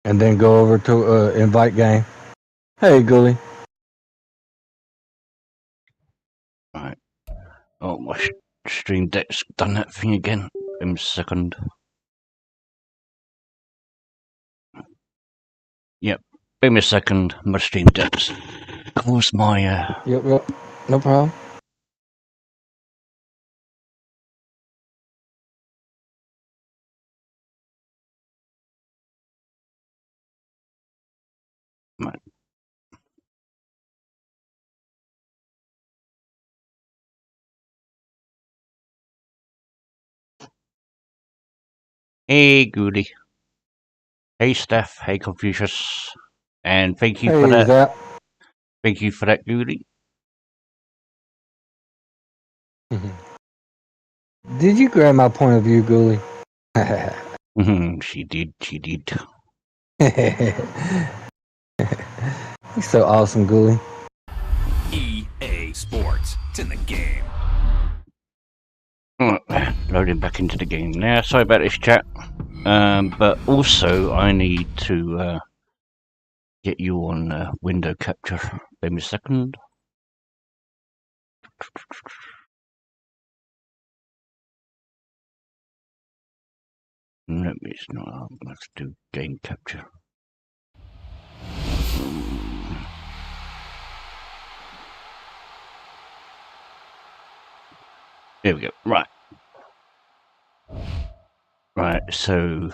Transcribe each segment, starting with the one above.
and then go over to invite game. Hey, Gully. Right. Oh, my stream deck's done that thing again. In a second. Yep. Give me a second. My stream deck's. Of course, my. Yep. No problem. Right. Hey, Goody. Hey, Steph. Hey, Confucius. And thank you for that. Zap. Thank you for that, Goody. Did you grab my point of view, Gully? She did. She did. You're so awesome, Gully. EA Sports. It's in the game. Loading back into the game now. Sorry about this, chat. But also, I need to get you on window capture. Give me a second. No, it's not. Let's do game capture. There we go. Right. Right, so...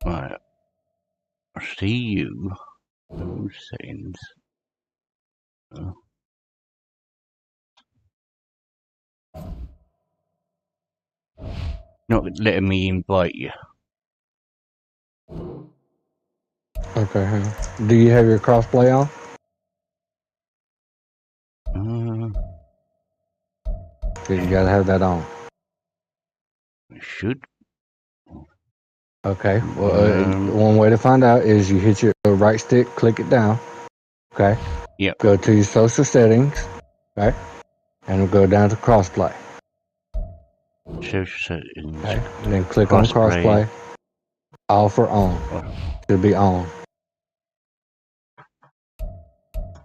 right. I see you. Those settings. Not letting me invite you. Okay. Do you have your crossplay on? You gotta have that on. Should. Okay. Well, one way to find out is you hit your right stick, click it down. Okay. Yep. Go to your social settings. Okay. And we'll go down to crossplay. Social settings. Okay. And then click on crossplay. Off or on. Should be on.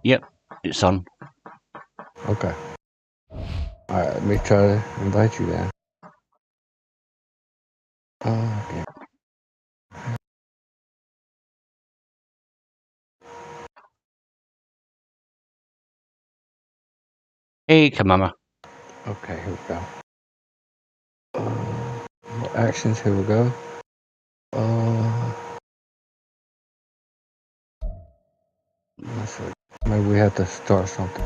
Yep. It's on. Okay. Alright, let me try to invite you then. Okay. Hey, Kamama. Okay, here we go. More actions, here we go. Let's see. Maybe we have to start something.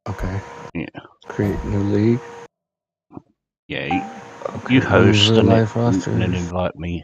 Okay. Yeah. Create new league. Yeah. Okay. You host and then invite me.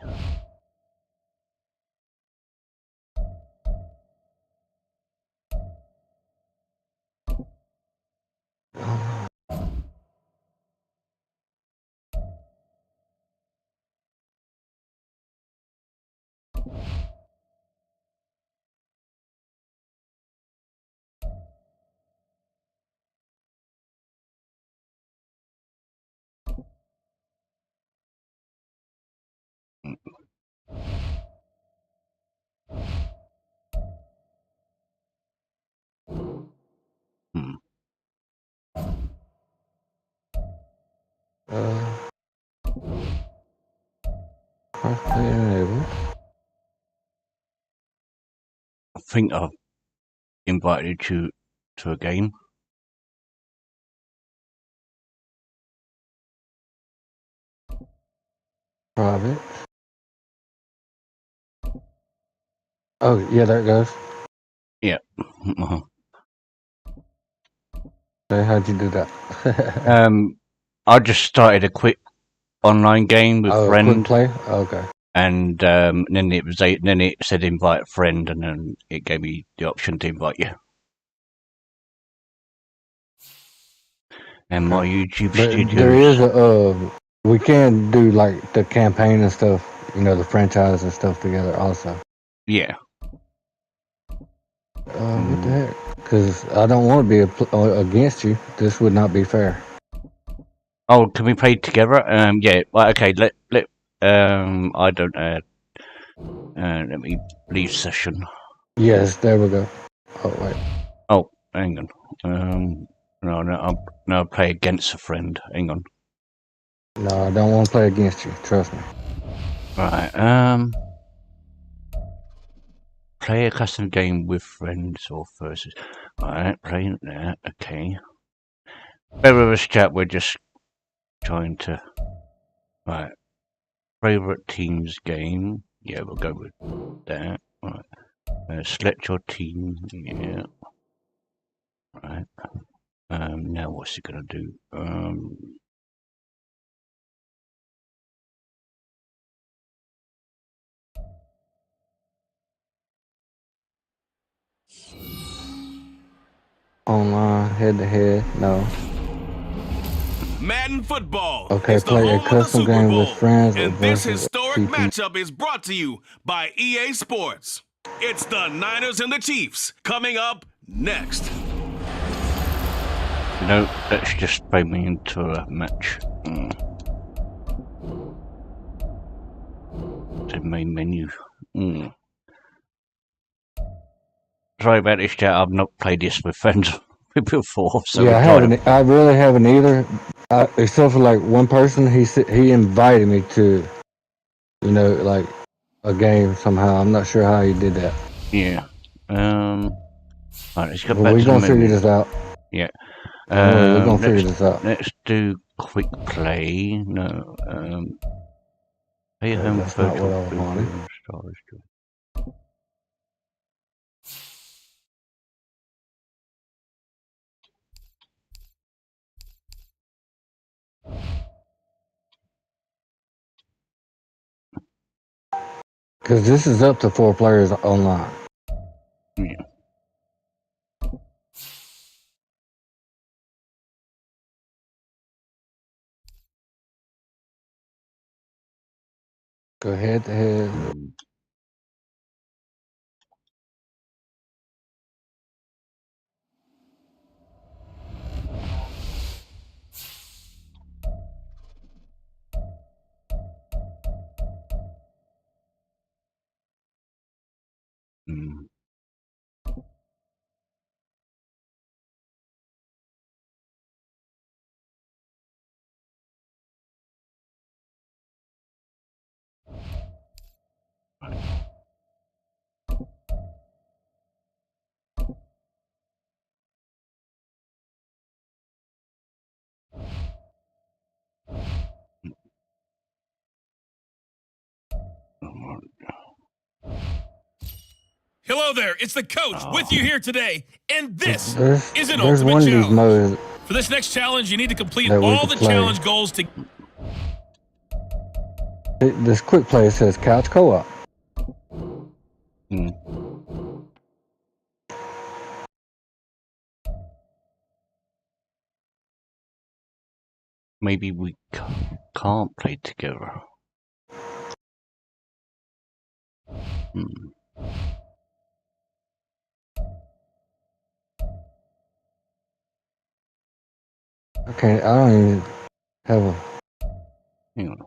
enable. I think I've invited you to a game. Private. Oh, yeah, there it goes. Yeah. Okay, how'd you do that? I just started a quick online game with friend. Quick play? Okay. And then it said invite a friend, and then it gave me the option to invite you. And my YouTube studio. There is we can do like the campaign and stuff, the franchise and stuff together also. Yeah. What the heck? Because I don't want to be against you. This would not be fair. Oh, can we play together? Yeah. Well, okay. I don't. Let me leave session. Yes, there we go. Oh wait. Oh, hang on. No. I'll play against a friend. Hang on. No, I don't want to play against you. Trust me. Right. Play a custom game with friends or versus. Alright, playing that. Okay. Bear with us, chat. We're just trying to. Right. Favorite teams game. Yeah, we'll go with that. Right. Select your team. Yeah. Right. Now what's it gonna do? Online, head to head. No. Madden football Okay, is the play a home of the custom Super game with Bowl, friends or and this versus historic TP. matchup is brought to you by EA Sports. It's the Niners and the Chiefs coming up next. No, let's just play me into a match. The main menu. Sorry about this, chat. I've not played this with friends before, so Yeah, I really haven't either. Except for like one person, he invited me to, like a game somehow. I'm not sure how he did that. Yeah. Alright, let's go But back we're to the gonna figure menu. this out. Yeah. We're gonna figure this out. Let's do quick play. No. Play home That's not photo. what I was wanting. Because this is up to 4 players online. Yeah. Go head to head. Hello there, it's the coach with you here today, and this is an There's ultimate one of these challenge. modes For this next challenge, you need to complete that we all can the play. challenge goals to... This quick play says couch co-op. Maybe we can't play together. Okay, I don't even have a... Hang on.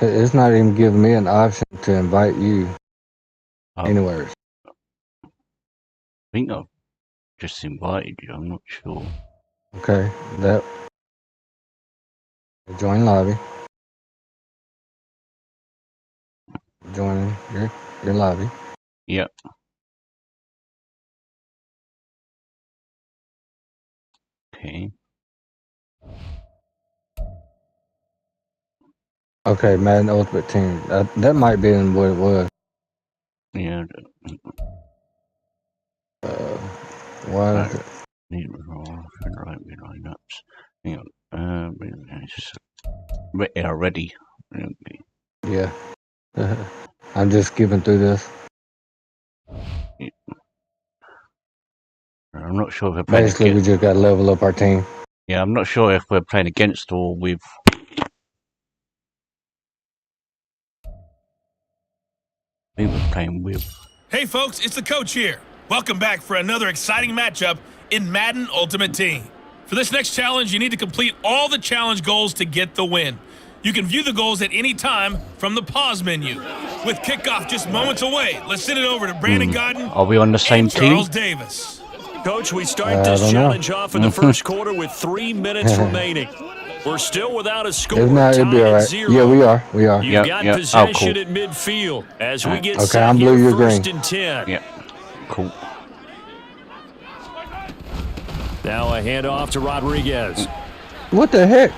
It's not even giving me an option to invite you anywhere. I think I've just invited you, I'm not sure. Okay, that... Join lobby. Join your lobby. Yep. Okay. Okay, Madden Ultimate Team. That might be in what it was. Yeah. Why is it? Need right lineups. Hang on. Ready. Okay. Yeah. I'm just skipping through this. Yeah. I'm not sure if we're playing Basically, we just got to level up our team. Yeah, I'm not sure if we're playing against or with. We were playing with. Hey folks, it's the coach here. Welcome back for another exciting matchup in Madden Ultimate Team. For this next challenge, you need to complete all the challenge goals to get the win. You can view the goals at any time from the pause menu. With kickoff just moments away, let's send it over to Brandon Godden Are we on the same and Charles team? Davis. Coach, we start this challenge off in the first quarter with 3 minutes remaining. We're still without a score. If not, it'd be all right. Yeah, we are. We are. You've got possession cool. at midfield as we get Okay, set I'm here blue, you're first green. and 10. Yeah, cool. Now a handoff to Rodriguez. What the heck?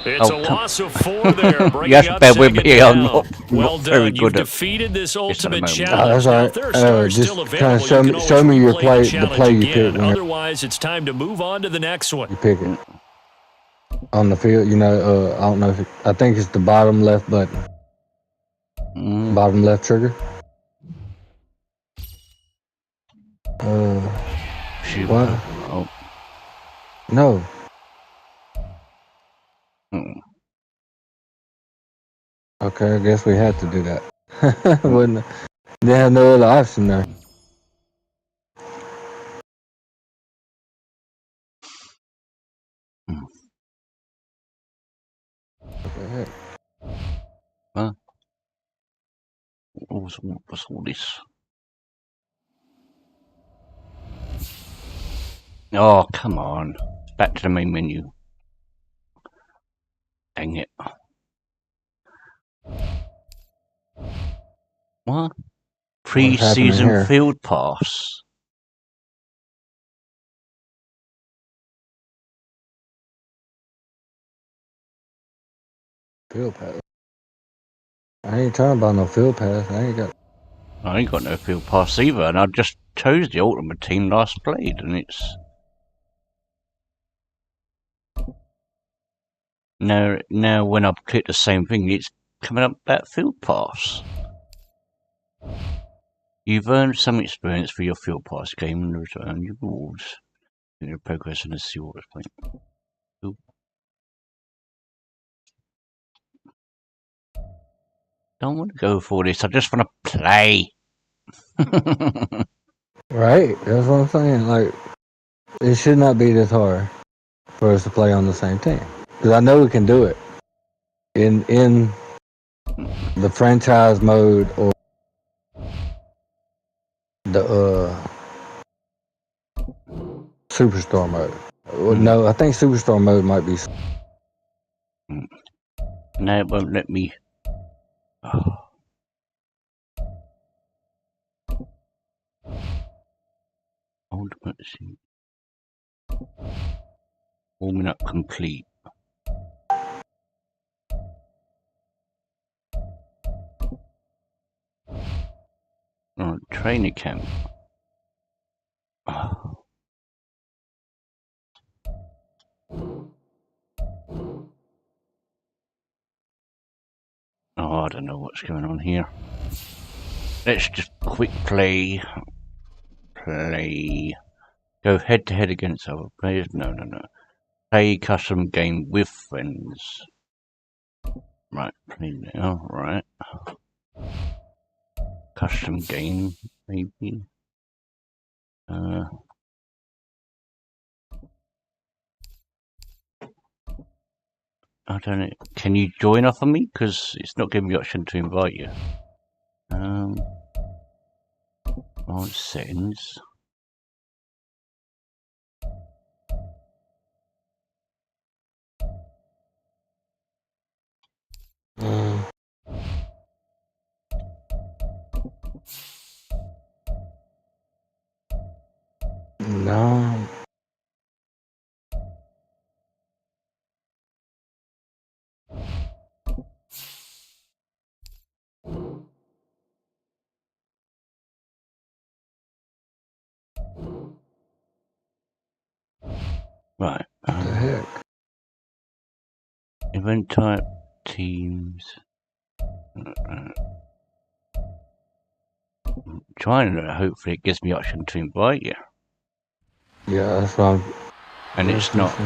It's a loss of 4 there. Bringing Yes, up bear with second me. down. I'm not Well very done. good You've at defeated this at the ultimate moment. challenge. Oh, that's all Now, right. if there are stars Just still kinda available, show you me- can show always me your replay play- the challenge play you again. pick whenever- Otherwise, it's time to move on to the next one. You pick it. On the field, you know, I don't know if I think it's the bottom left button. Bottom left trigger. Shoot. What? Oh. No. Okay, I guess we had to do that. Wouldn't they have no other option there? What the heck? Huh? What's all this? Oh, come on. Back to the main menu. Dang it. What? Pre-season here? field pass. Field pass. I ain't talking about no field pass. I ain't got no field pass either, and I just chose the ultimate team last played, and it's... Now when I click the same thing, it's coming up that field pass. You've earned some experience for your field pass game and return your rewards. Your progress in the silver point. Ooh. Don't want to go for this, I just want to play. Right, that's what I'm saying. Like, it should not be this hard for us to play on the same team. Because I know we can do it in the franchise mode or the superstar mode. Well, no, I think superstar mode might be. No, it won't let me. Oh. Ultimate scene. Warming up complete. Right, training camp. Oh. Oh, I don't know what's going on here. Let's just quick play. Go head to head against other players. No. Play custom game with friends. Right, play now. Right. Custom game, maybe. I don't know. Can you join off of me? Because it's not giving me the option to invite you. On settings. No. Right. What the heck? Event type, teams. I'm trying to hopefully it gives me option to invite you. Yeah, that's why. And it's not.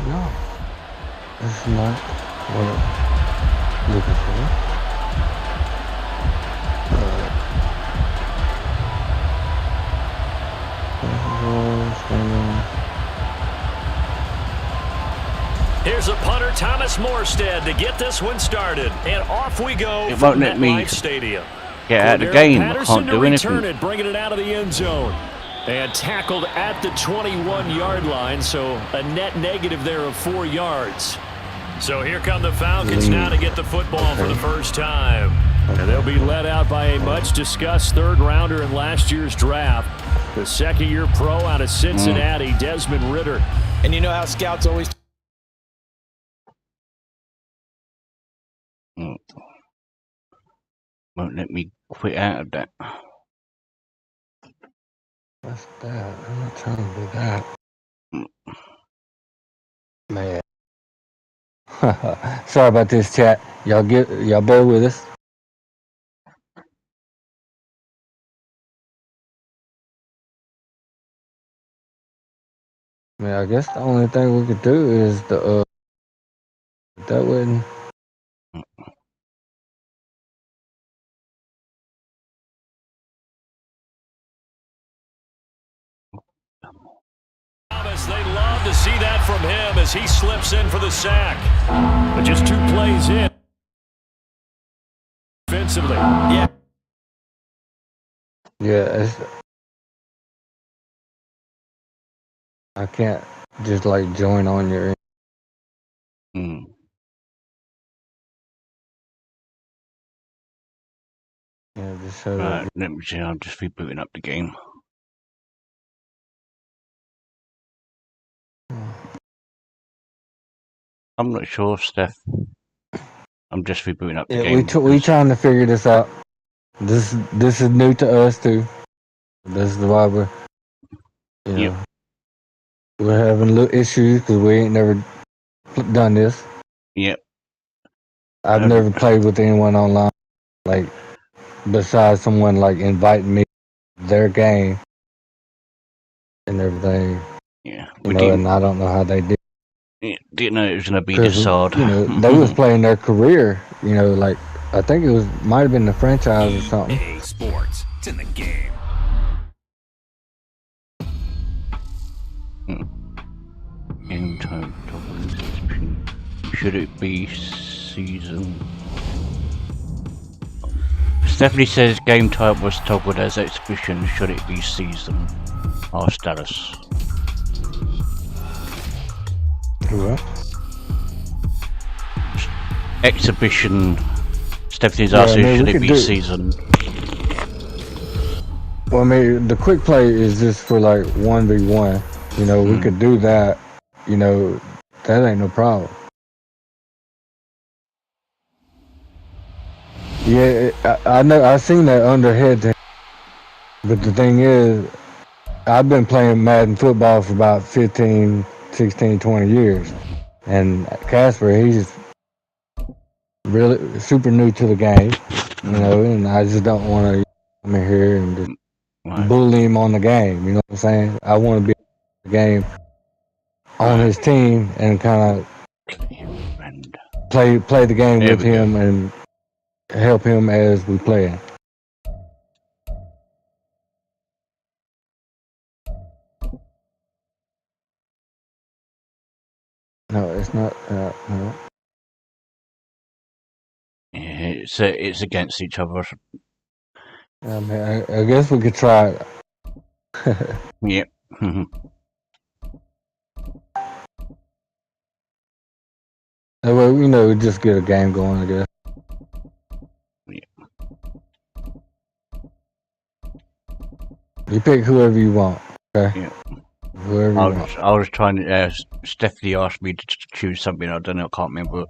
No. It's not. Well, Looking for it. Here's a punter, Thomas Morstead, to get this one started. And off we go It from won't let me MetLife Stadium. get out of the game. I Patterson can't to do return anything. it, bringing it out of the end zone. And tackled at the 21-yard line, so a net negative there of 4 yards. So here come the Falcons now to get the football for the first time. And they'll be led out by a much-discussed third-rounder in last year's draft. The second-year pro out of Cincinnati, Desmond Ridder. And you know how scouts always... Won't let me quit out of that. What's that? I'm not trying to do that. Man. Sorry about this, chat. Y'all bear with us. I mean, I guess the only thing we could do is that wouldn't. They love to see that from him as he slips in for the sack. But just 2 plays in. Offensively. Yeah. Yeah, I can't just like join on your. Mm. Yeah, just show Right, that. let me see. I'm just rebooting up the game. I'm not sure, Steph. I'm just rebooting up the Yeah, game. we trying to figure this out. This is new to us too. This is why we're having little issues because we ain't never done this. Yep. I've never played with anyone online, like besides someone like inviting me to their game and everything. Yeah. And I don't know how they did. Didn't know it was gonna be this hard. They was playing their career. Like I think it might have been the franchise or something. EA Sports. It's in the game. Game time. Should it be season? Stephanie says game type was toggled as exhibition. Should it be season? Our status. What? Exhibition. Stephanie's asking, should it be season? Well, I mean, the quick play is just for like 1v1. We could do that. That ain't no problem. Yeah, I know. I seen that underhead thing. But the thing is, I've been playing Madden football for about 15, 16, 20 years. And Casper, he's really super new to the game, and I just don't want to come in here and just bully him on the game. You know what I'm saying? I want to be the game on his team and kind of play the game with him and help him as we play it. No, it's not. No. Yeah, it's against each other. I guess we could try it. Yep. That way, just get a game going, I guess. Yeah. You pick whoever you want, okay? Yeah. Whoever you want. I was trying to. Stephanie asked me to choose something. I don't know. I can't remember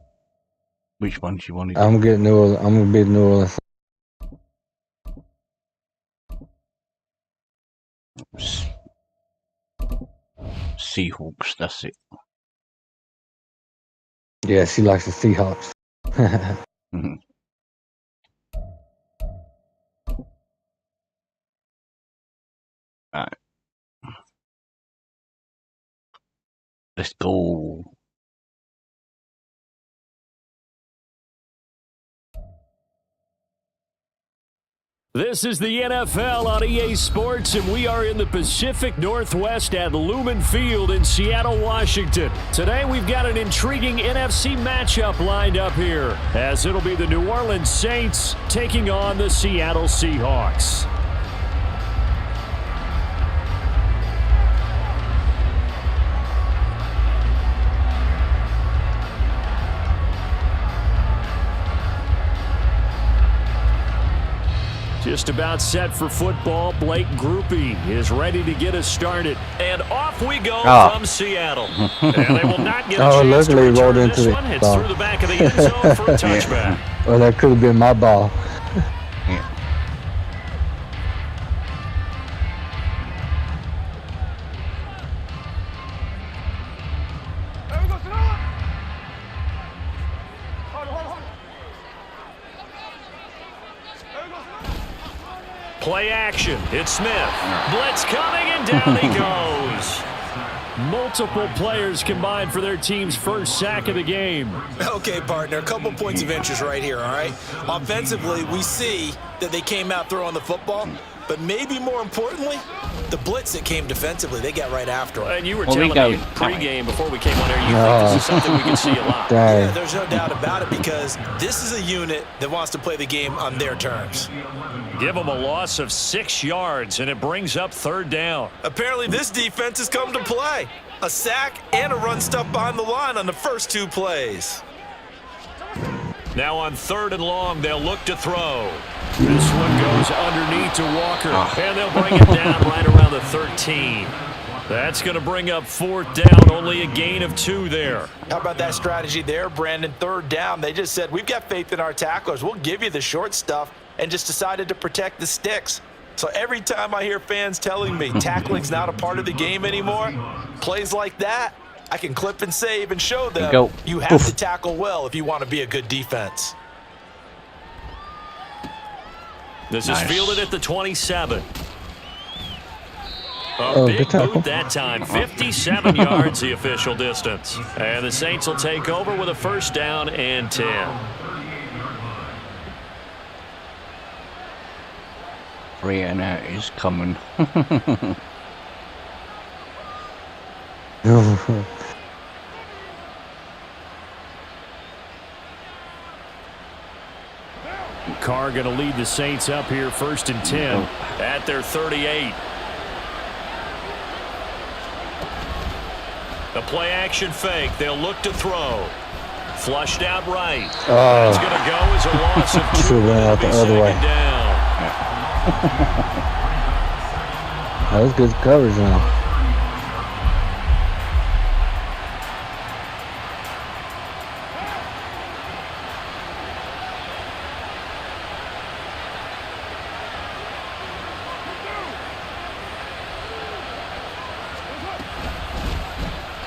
which one she wanted. I'm gonna be New Orleans. Seahawks. That's it. Yeah, she likes the Seahawks. Alright. Let's go. This is the NFL on EA Sports, and we are in the Pacific Northwest at Lumen Field in Seattle, Washington. Today, we've got an intriguing NFC matchup lined up here, as it'll be the New Orleans Saints taking on the Seattle Seahawks. Just about set for football. Blake Groupie is ready to get us started. And off we go from Seattle. And they will not get a chance to return this one. It's through the back of the end zone for a touchback. Well, that could have been my ball. Play action. It's Smith. Blitz coming, and down he goes. Multiple players combined for their team's first sack of the game. Okay, partner, a couple points of interest right here, all right? Offensively, we see that they came out throwing the football, but maybe more importantly, the blitz that came defensively, they got right after it. And you were telling me pregame before we came on air, you think this is something we can see a lot. Yeah, there's no doubt about it, because this is a unit that wants to play the game on their terms. Give them a loss of 6 yards, and it brings up third down. Apparently this defense has come to play. A sack and a run stuff behind the line on the first 2 plays. Now on 3rd and long, they'll look to throw. This one goes underneath to Walker, and they'll bring it down right around the 13. That's going to bring up 4th down, only a gain of 2 there. How about that strategy there, Brandon? 3rd down, they just said, we've got faith in our tacklers. We'll give you the short stuff, and just decided to protect the sticks. So every time I hear fans telling me tackling's not a part of the game anymore, plays like that, I can clip and save and show them you have to tackle well if you want to be a good defense. This is fielded at the 27. A big boot that time, 57 yards the official distance. And the Saints will take over with a 1st down and 10. Rihanna is coming. Carr going to lead the Saints up here, 1st and 10 at their 38. The play action fake. They'll look to throw. Flushed out right. That's going to go as a loss of 2. Out the other way. Down. That was good coverage now.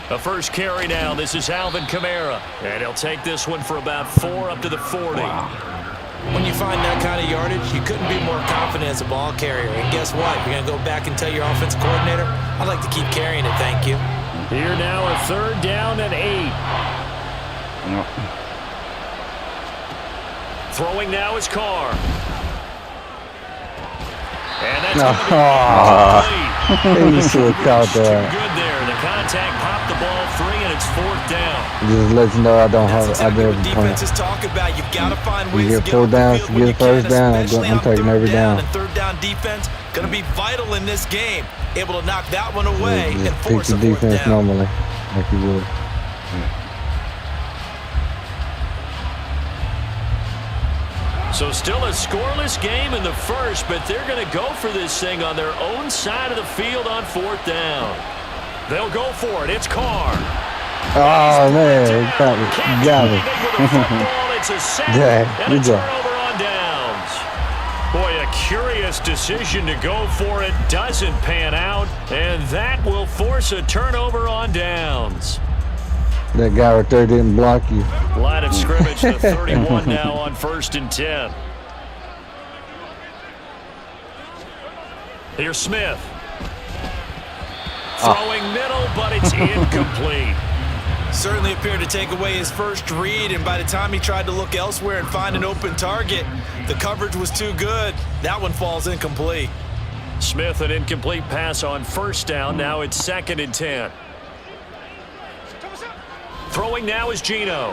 The first carry now. This is Alvin Kamara. And he'll take this one for about 4 up to the 40. When you find that kind of yardage, you couldn't be more confident as a ball carrier. And guess what? You're going to go back and tell your offensive coordinator, I'd like to keep carrying it, thank you. Here now a 3rd down and 8. Throwing now is Carr. And that's going to be should have caught that. Good there. The contact popped the ball free, and it's 4th down. Just let you know I don't have what defenses talk about. You've got to find ways to get 4 downs to get a 1st down. I'm taking every down. And 3rd down defense going to be vital in this game. Able to knock that one away and force a 4th down. Normally, like you would. So still a scoreless game in the first, but they're going to go for this thing on their own side of the field on 4th down. They'll go for it. It's Carr. Oh, man. Got it. It's a sack and a turnover on downs. Boy, a curious decision to go for it. Doesn't pan out, and that will force a turnover on downs. That guy right there didn't block you. Line of scrimmage to 31 now on 1st and 10. Here's Smith. Throwing middle, but it's incomplete. Certainly appeared to take away his first read, and by the time he tried to look elsewhere and find an open target, the coverage was too good. That one falls incomplete. Smith, an incomplete pass on first down. Now it's 2nd and 10. Throwing now is Geno.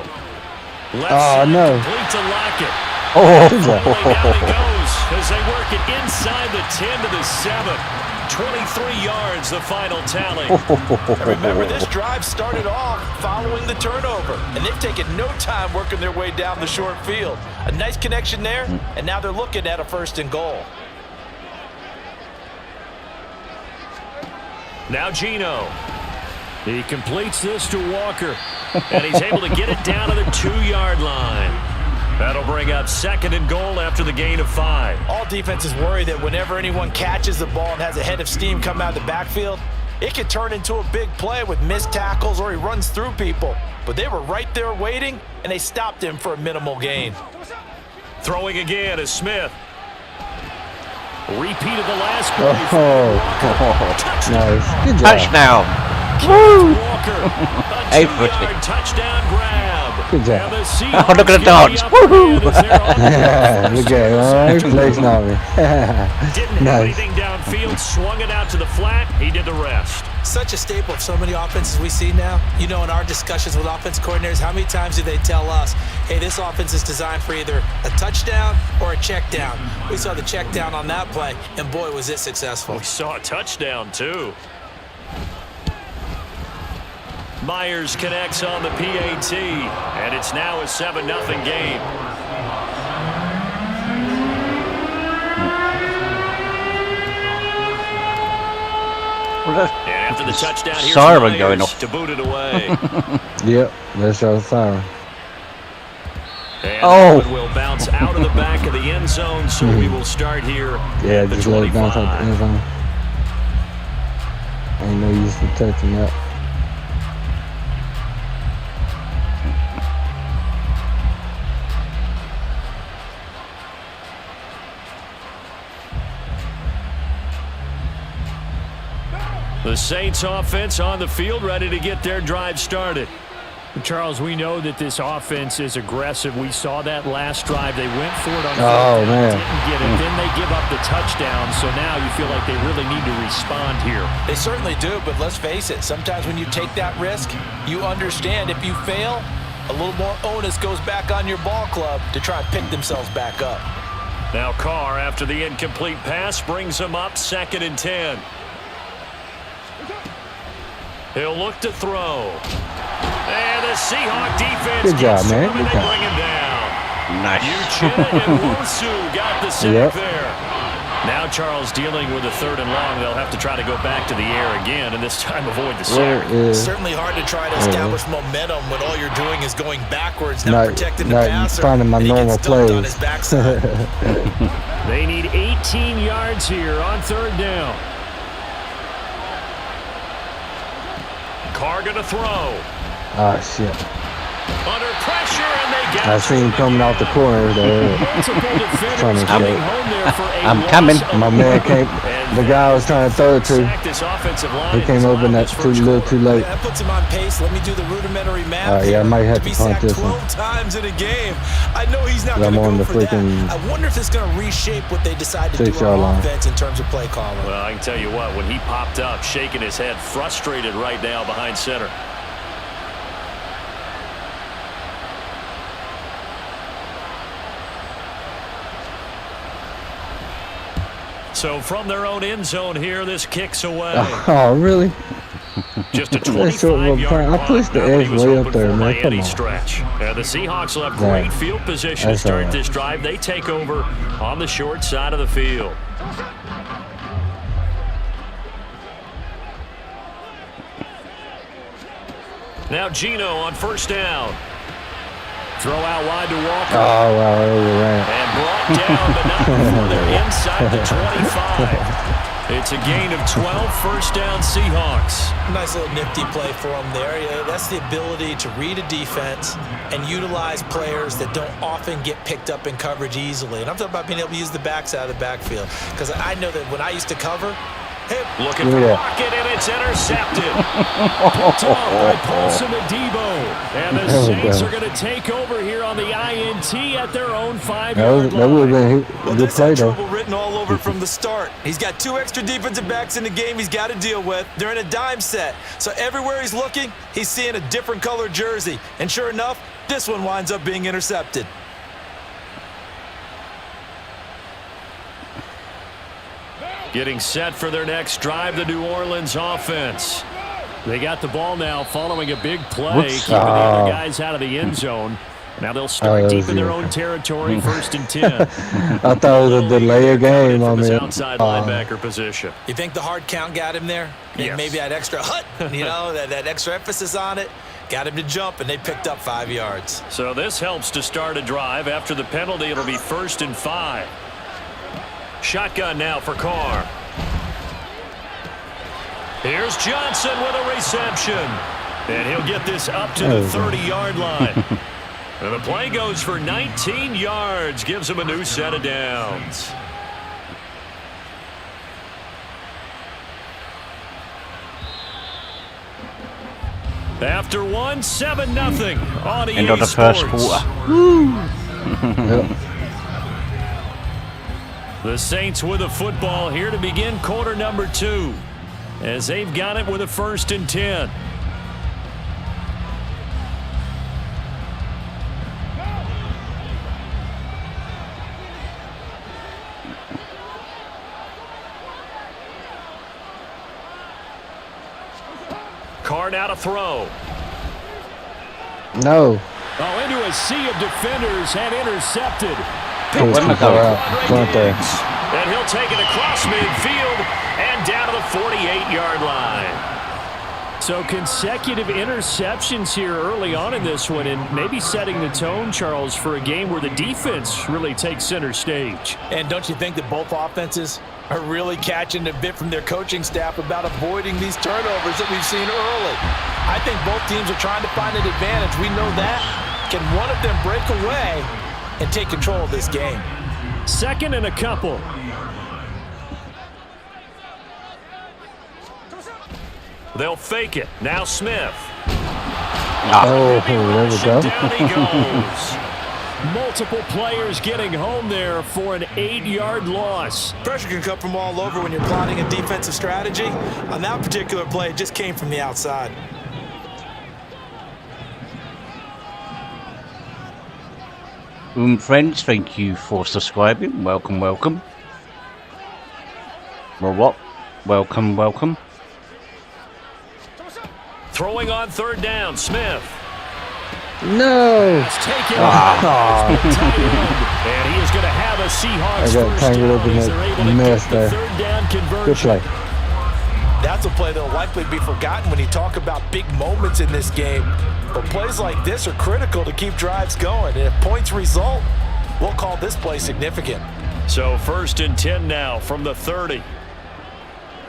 Left side, no. complete to Lockett. Oh, Down he goes as they work it inside the 10 to the 7. 23 yards, the final tally. And remember, this drive started off following the turnover, and they've taken no time working their way down the short field. A nice connection there, and now they're looking at a 1st and goal. Now Geno. He completes this to Walker, and he's able to get it down to the 2-yard line. That'll bring up 2nd and goal after the gain of 5. All defenses worry that whenever anyone catches the ball and has a head of steam come out of the backfield, it can turn into a big play with missed tackles or he runs through people. But they were right there waiting, and they stopped him for a minimal gain. Throwing again is Smith. Repeated the last play. Nice. Good job. Touchdown. Woo! Walker. A 8-footed. touchdown grab. Good job. Oh, look at the dogs. Woohoo! Look at it. All right, flexing on me. Didn't have Nice. anything downfield, swung it out to the flat. He did the rest. Such a staple of so many offenses we see now. You know, in our discussions with offense coordinators, how many times do they tell us, hey, this offense is designed for either a touchdown or a check down. We saw the check down on that play, and boy, was it successful. We saw a touchdown, too. Myers connects on the PAT, and it's now a 7-0 game. And after the touchdown, here's Siren Myers going off. to boot it away. Yep, that's our siren. And Oh. that one will bounce out of the back of the end zone, so we will start here Yeah, at the just let it bounce out the 25. end zone. Ain't no use in touching that. The Saints offense on the field, ready to get their drive started. Charles, we know that this offense is aggressive. We saw that last drive. They went for it on Oh, fourth down, man. didn't get it. Then they give up the touchdown. So now you feel like they really need to respond here. They certainly do, but let's face it, sometimes when you take that risk, you understand if you fail, a little more onus goes back on your ball club to try and pick themselves back up. Now Carr, after the incomplete pass, brings them up 2nd and 10. He'll look to throw. And the Seahawk defense Good job, gets man. him, and Good they job. bring him down. Nice. Uchenna and Wosu got the sack Yep. there. Now Charles dealing with a 3rd and long. They'll have to try to go back to the air again, and this time avoid the Where sack. is Certainly hard to try to establish momentum when all you're doing is going backwards, not protecting the not passer. finding my and he normal gets dumped on plays? his backside. They need 18 yards here on 3rd down. Carr going to throw. Ah, shit. Under pressure, and they got I seen him coming out the corner there. Multiple defenders Funny coming shit. home there for a I'm loss coming. of My man came. The guy I was trying to throw it to, sack this offensive line. he came open that too little too late. That puts him on pace. Let me do the rudimentary math. Yeah, I might have to be to punt sacked this one. 12 times in a game. I know he's not I'm going to on go the for that. freaking I wonder if it's going to reshape what they decide to do 6-yard on line. offense in terms of play calling. Well, I can tell you what, when he popped up, shaking his head, frustrated right now behind center. So from their own end zone here, this kicks away. Oh, really? Just a That's what we're 25-yard playing. I run. pushed the Nobody edge was way open up there, for man. by Come any on. stretch. The Seahawks will have Right. great field position to That's start all right. this drive. They take over on the short side of the field. Now Geno on 1st down. Throw out wide to Walker. Oh, wow, I overran. And brought down, but not before they're inside the 25. It's a gain of 12, 1st down Seahawks. Nice little nifty play for him there. Yeah, that's the ability to read a defense and utilize players that don't often get picked up in coverage easily. And I'm talking about being able to use the backside of the backfield. Because I know that when I used to cover, Looking for Rocket, and it's intercepted. Picked off by Paulson Adebo. And the Saints are going to take over here on the INT at their own 5-yard line. That would have been Well, a good this play, had though. trouble written all over from the start. He's got 2 extra defensive backs in the game he's got to deal with. They're in a dime set. So everywhere he's looking, he's seeing a different color jersey. And sure enough, this one winds up being intercepted. Getting set for their next drive, the New Orleans offense. They got the ball now following a big play, keeping the other guys out of the end zone. Now they'll start deep in their own territory, 1st and 10. I thought it was a delay of game on his me. outside linebacker position. You think the hard count got him there? Yes. Maybe that extra that extra emphasis on it got him to jump, and they picked up 5 yards. So this helps to start a drive. After the penalty, it'll be 1st and 5. Shotgun now for Carr. Here's Johnson with a reception. And he'll get this up to the 30-yard line. And the play goes for 19 yards. Gives him a new set of downs. After 7-0 on EA End of the first Sports. quarter. The Saints with a football here to begin quarter number 2, as they've got it with a 1st and 10. Carr now to throw. No. Oh, into a sea of defenders and intercepted. Oh, front there. And he'll take it across midfield and down to the 48-yard line. So consecutive interceptions here early on in this one, and maybe setting the tone, Charles, for a game where the defense really takes center stage. And don't you think that both offenses are really catching a bit from their coaching staff about avoiding these turnovers that we've seen early? I think both teams are trying to find an advantage. We know that. Can one of them break away and take control of this game? 2nd and a couple. They'll fake it. Now Smith. Oh, there we go. Down he goes. Multiple players getting home there for an 8-yard loss. Pressure can come from all over when you're plotting a defensive strategy. On that particular play, it just came from the outside. Friends, thank you for subscribing. Welcome, welcome. Well, what? Welcome, welcome. Throwing on 3rd down, Smith. No. It's taken and he is going to have a Seahawks I got first tangled down up in as they're able to that mess get the there. 3rd down Good conversion. play. That's a play that will likely be forgotten when you talk about big moments in this game. But plays like this are critical to keep drives going. And if points result, we'll call this play significant. So 1st and 10 now from the 30.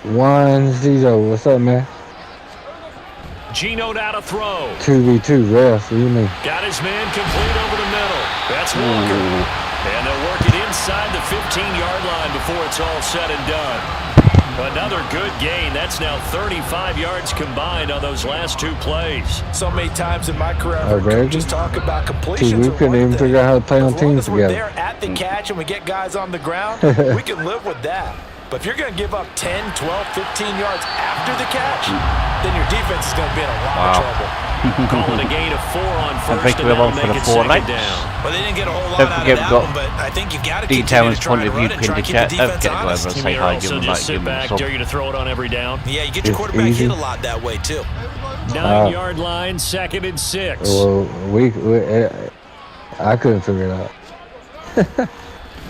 1-0. What's up, man? Gino now to throw. 2v2 ref. What do you mean? Got his man complete over the middle. That's Walker. And they'll work it inside the 15-yard line before it's all said and done. Another good gain. That's now 35 yards combined on those last 2 plays. So many times in my career, I've heard coaches talk about completions. See, we couldn't even figure out how to play on teams As long as we're together. there at the catch and we get guys on the ground, we can live with that. But if you're going to give up 10, 12, 15 yards after the catch, then your defense is going to be in a lot of trouble. Calling a gain of 4 on I 1st, think and we're that'll on for make the it 4 2nd legs. down. Well, they didn't get a whole lot Don't out of forget that we've got one, but I think you've got to continue Details to try point to of run view and in try the to keep the chat. Don't defense get over and honest. say You're hi, also give them just like, sit give them back, some. dare you to throw it on every down. Yeah, you get your It's quarterback easy. hit a lot that way, too. 9-yard line, 2nd and 6. Well, I couldn't figure it out.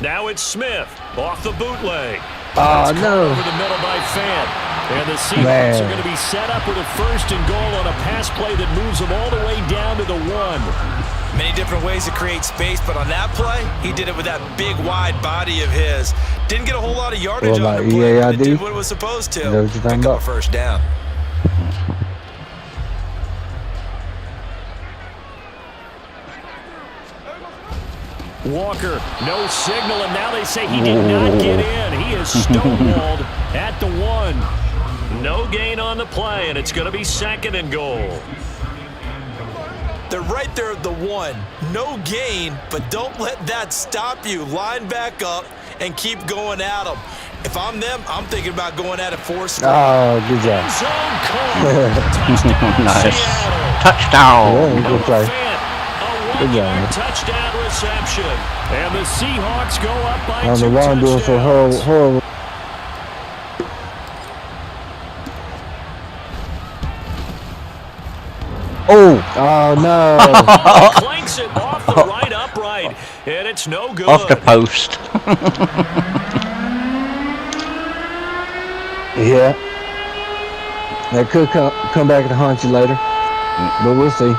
Now it's Smith off the bootleg. Oh, That's no. over the middle by Fant. And the Seahawks are going to be set up with a 1st and goal on a pass play that moves them all the way down to the 1. Many different ways to create space, but on that play, he did it with that big, wide body of his. Didn't get a whole lot of yardage Well, on the play, but it EAID? did what it was supposed to. Is that what you're talking Pick up a about? 1st down. Walker, no signal, and now they say he did not get in. He is stonewalled at the 1. No gain on the play, and it's going to be 2nd and goal. They're right there at the 1. No gain, but don't let that stop you. Line back up and keep going at them. If I'm them, I'm thinking about going at it 4 straight. Oh, good job. Zone call. Touchdown, Nice. Seattle. Touchdown. Yeah, good play. A Good job. 1-yard touchdown reception. And the Seahawks go up by I don't know 2 why I'm doing so touchdowns. horrible. Oh no. Clanks it off the right upright, and it's no good. Off the post. Yeah. That could come back to haunt you later. But we'll see.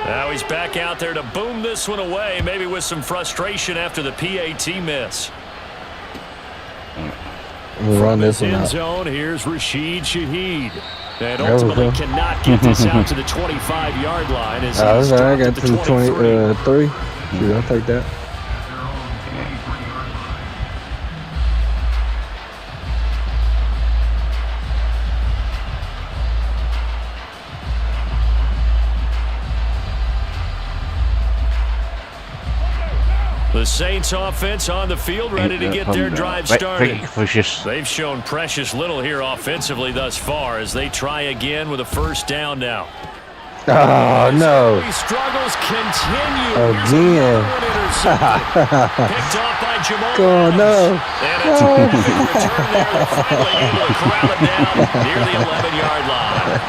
Now he's back out there to boom this one away, maybe with some frustration after the PAT miss. We'll run this From one his end out. zone, here's Rashid Shaheed. And There we ultimately go. cannot get this out to the 25-yard line. As I he's got stopped to at the 23. Shoot, I'll take that. The Saints offense on the field, ready to get their drive started. They've shown precious little here offensively thus far as they try again with a 1st down now. Oh no. These struggles continue. Again. Picked off by Jamal. Oh no. And a terrific return there. They're finally able to corral it down near the 11-yard line.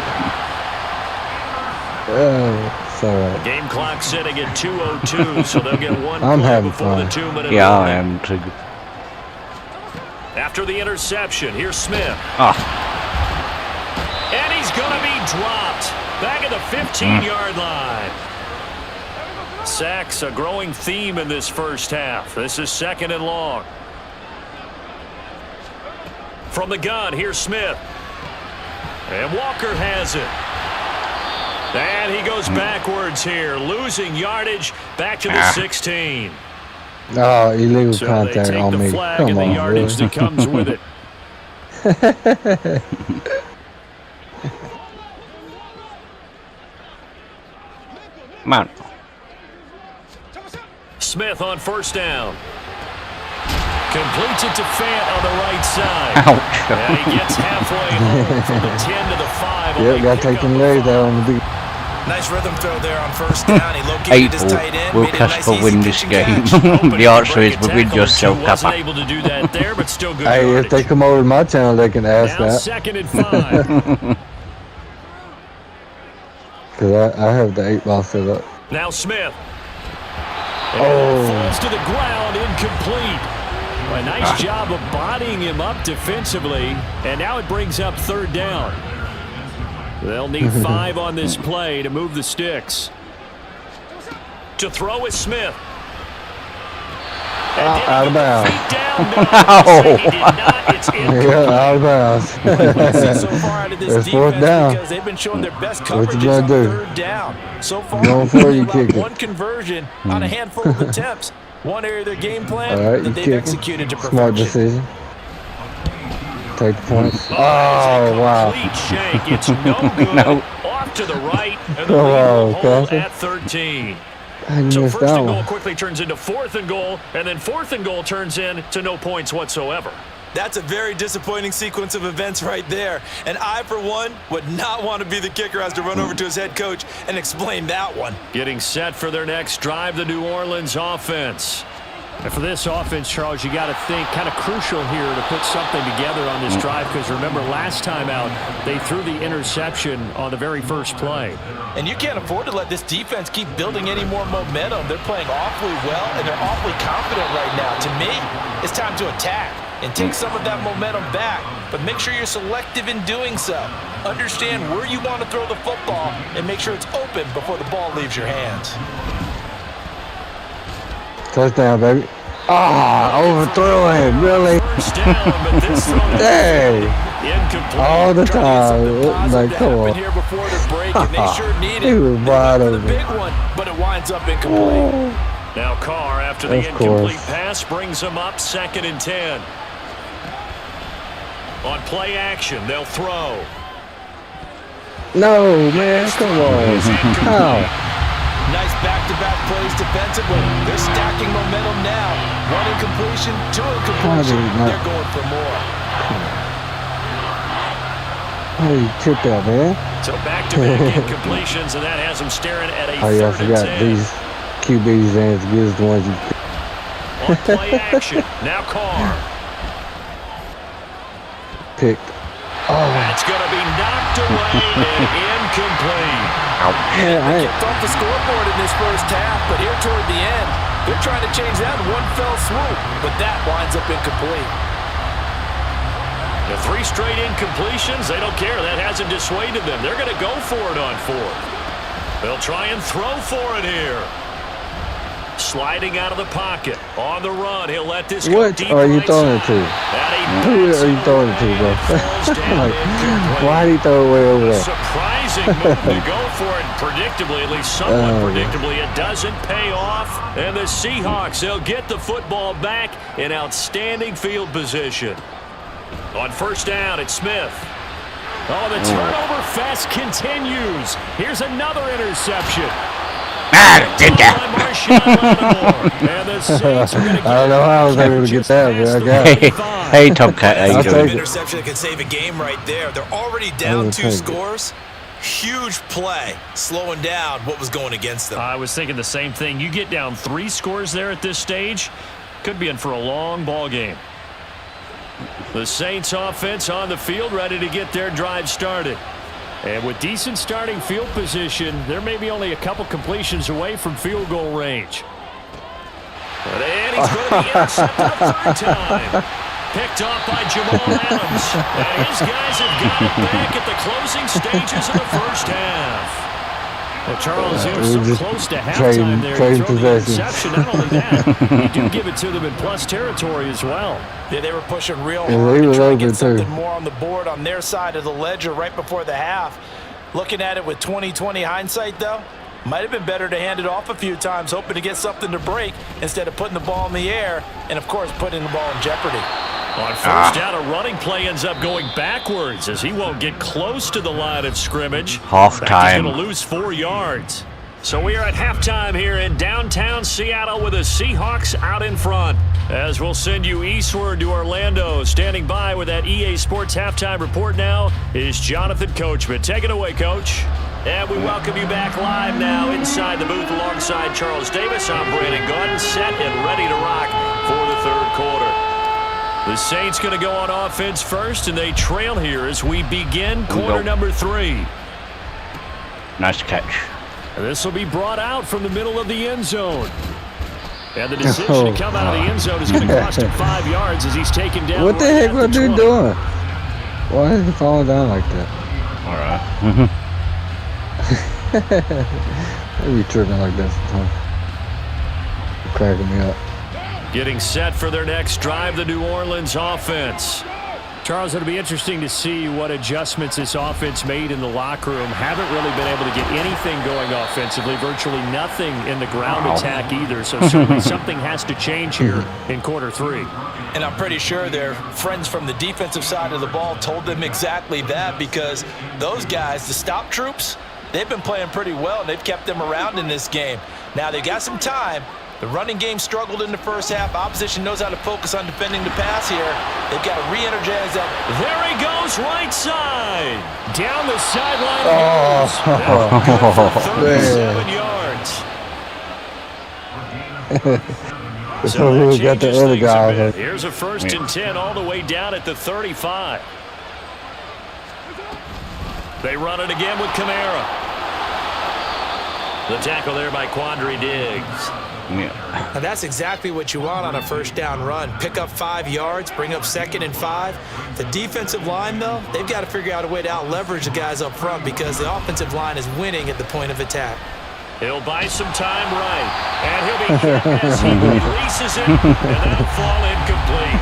Oh, it's all right. Game clock sitting at 2:02, so they'll get one I'm play having before fun. the 2-minute Yeah, I warning. am too. After the interception, here's Smith. Ah, And he's going to be dropped back at the 15-yard line. Sacks, a growing theme in this first half. This is 2nd and long. From the gun, here's Smith. And Walker has it. And he goes backwards here, losing yardage back to the 16. Oh, illegal So they contact take on the me. flag Come and the on, yardage really? that comes with it. man. Smith on 1st down. Completes it to Fant on the right side. Ouch. And he gets halfway home from the 10 to the 5. Yep, gotta take them legs out on the beat. Nice rhythm throw there on 1st down. He located his 8 tight end. will made it a cash nice, for easy win this pitch and game. catch. The answer is within yourself, Wasn't Kappa. able to do that there, but still good Hey, yardage. if they come over to my channel, they can ask Now that. 2nd and 5. Because I have the 8 ball set up. Now Smith. Oh. And falls to the ground, incomplete. A nice job of bodying him up defensively, and now it brings up 3rd down. They'll need 5 on this play to move the sticks. To throw is Smith. And did he out of get the bounds. feet down? No, he did not. It's incomplete. Yeah, out of bounds. What we see so far out of this It's 4th defense down. because they've been showing their best What you coverages gonna on do? 3rd down. So far, Going for it, only you allowed kick it. one conversion on a handful of attempts. One area of their game plan All right, you that they've kick it. executed to Smart perfection. decision. Take the points. Oh, Oh, wow. complete shank. It's no good. No. Off to the right, and the Come lead will on, hold Cassie. at 13. I So missed 1st that and goal one. quickly turns into 4th and goal, and then 4th and goal turns into no points whatsoever. That's a very disappointing sequence of events right there. And I, for one, would not want to be the kicker who has to run over to his head coach and explain that one. Getting set for their next drive, the New Orleans offense. And for this offense, Charles, you got to think kind of crucial here to put something together on this drive, because remember last time out, they threw the interception on the very first play. And you can't afford to let this defense keep building any more momentum. They're playing awfully well, and they're awfully confident right now. To me, it's time to attack and take some of that momentum back, but make sure you're selective in doing so. Understand where you want to throw the football and make sure it's open before the ball leaves your hands. Touchdown, baby. Ah, overthrow him, really? First down, but this throw Hey, Incomplete. All the Trying to time. get something positive Like, to come happen on. here before the break, and they sure need He it. was They wide went for the open. big one, but it winds up incomplete. Now Carr, after the Of incomplete course. pass, brings them up 2nd and 10. On play action, they'll throw. No, man, come on. How? Nice back-to-back plays defensively. They're stacking momentum now. 1 incompletion, 2 incompletion. not- They're going for more. How you trip that, man? So back-to-back incompletions, and that has them staring at a Oh, yeah, I 3rd and forgot 10. these QBs ain't as good as the ones you On play action, now Carr. picked. That's going to be knocked away and incomplete. Man, I ain't, Kicked off the scoreboard in this first half, but here toward the end, they're trying to change that in one fell swoop, but that winds up incomplete. The 3 straight incompletions, they don't care. That hasn't dissuaded them. They're going to go for it on 4th. They'll try and throw for it here. Sliding out of the pocket. On the run, he'll let this go what deep are you right throwing it side. to? Who are you throwing it to, bro? Like, why did he throw it way over there? Surprising move to go for it. Predictably, at least somewhat Oh, predictably, it doesn't pay off. And the Seahawks, they'll get the football back in outstanding field position. On 1st down, it's Smith. Oh, the turnover fest continues. Here's another interception. Did that. And the Saints are going to I don't know how I was able to get that, but I got it. Hey, Tomcat, how you I'll doing? take it. Interception that could save a game right there. They're already I down will 2 take it. scores. Huge play, slowing down what was going against them. I was thinking the same thing. You get down 3 scores there at this stage, could be in for a long ball game. The Saints offense on the field, ready to get their drive started. And with decent starting field position, they're maybe only a couple completions away from field goal range. And he's going to be intercepted a 3rd time. Picked off by Jamal Adams. And his guys have got it back at the closing stages of the first half. Well, Charles, you were we so just close to halftime there. trading You throw the possessions. interception. Not only that, you do give it to them in plus territory as well. Yeah, they were pushing real Yeah, hard they to were try to open, get too. something more on the board on their side of the ledger right before the half. Looking at it with 20/20 hindsight, though, might have been better to hand it off a few times, hoping to get something to break instead of putting the ball in the air and, of course, putting the ball in jeopardy. On 1st down, a running play ends up going backwards as he won't get close to the line of scrimmage. Half He's time. going to lose 4 yards. So we are at halftime here in downtown Seattle with the Seahawks out in front. As we'll send you eastward to Orlando. Standing by with that EA Sports halftime report now is Jonathan Coachman. Take it away, Coach. And we welcome you back live now inside the booth alongside Charles Davis. I'm Brandon Gordon, set and ready to rock for the 3rd quarter. The Saints going to go on offense first, and they trail here as we begin quarter number 3. Nice catch. This will be brought out from the middle of the end zone. And the decision to come out of the end zone is going to cost him 5 yards as he's taken down. What the right heck at was the dude 20. doing? Why is he falling down like that? All right. They be tripping like that sometimes. Cracking me up. Getting set for their next drive, the New Orleans offense. Charles, it'll be interesting to see what adjustments this offense made in the locker room. Haven't really been able to get anything going offensively, virtually nothing in the ground attack either. So certainly something has to change here in quarter 3. And I'm pretty sure their friends from the defensive side of the ball told them exactly that, because those guys, the stop troops, they've been playing pretty well, and they've kept them around in this game. Now, they got some time. The running game struggled in the first half. Opposition knows how to focus on defending the pass here. They've got to re-energize that. There he goes, right side. Down the sideline. Man. 37 yards. So we got the changes other things a guy. bit. Here's a 1st and 10 all the way down at the 35. They run it again with Kamara. The tackle there by Quandre Diggs. Yeah. And that's exactly what you want on a 1st down run. Pick up 5 yards, bring up 2nd and 5. The defensive line, though, they've got to figure out a way to out-leverage the guys up front, because the offensive line is winning at the point of attack. He'll buy some time right. And he'll be hit as he releases it, and that'll fall incomplete.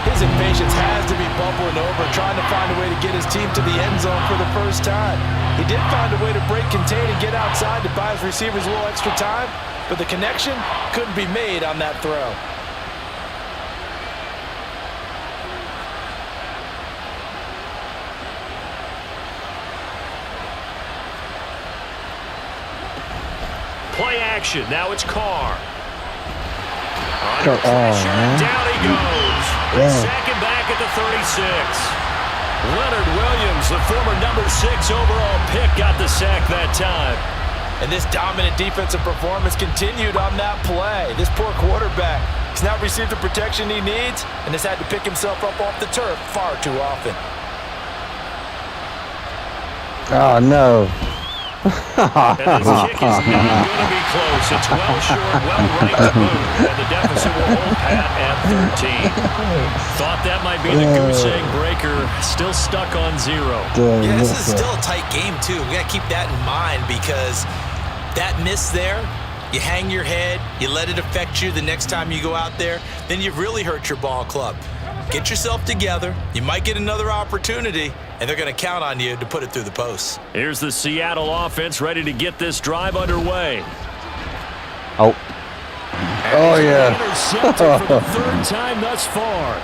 His impatience has to be bubbling over, trying to find a way to get his team to the end zone for the first time. He did find a way to break contain and get outside to buy his receivers a little extra time, but the connection couldn't be made on that throw. Play action. Now it's Carr. Down he goes. Second back at the 36. Leonard Williams, the former number 6 overall pick, got the sack that time. And this dominant defensive performance continued on that play. This poor quarterback has not received the protection he needs and has had to pick himself up off the turf far too often. Oh, no. And this kick is not going to be close. It's well short, well right to boot. And the deficit will hold pat at 13. Thought that might be the goose egg breaker. Still stuck on 0. Yeah, this is still a tight game, too. We got to keep that in mind because that miss there, you hang your head, you let it affect you the next time you go out there, then you've really hurt your ball club. Get yourself together. You might get another opportunity, and they're going to count on you to put it through the posts. Here's the Seattle offense ready to get this drive underway. Oh. Oh, yeah. Intercepted for the third time thus far.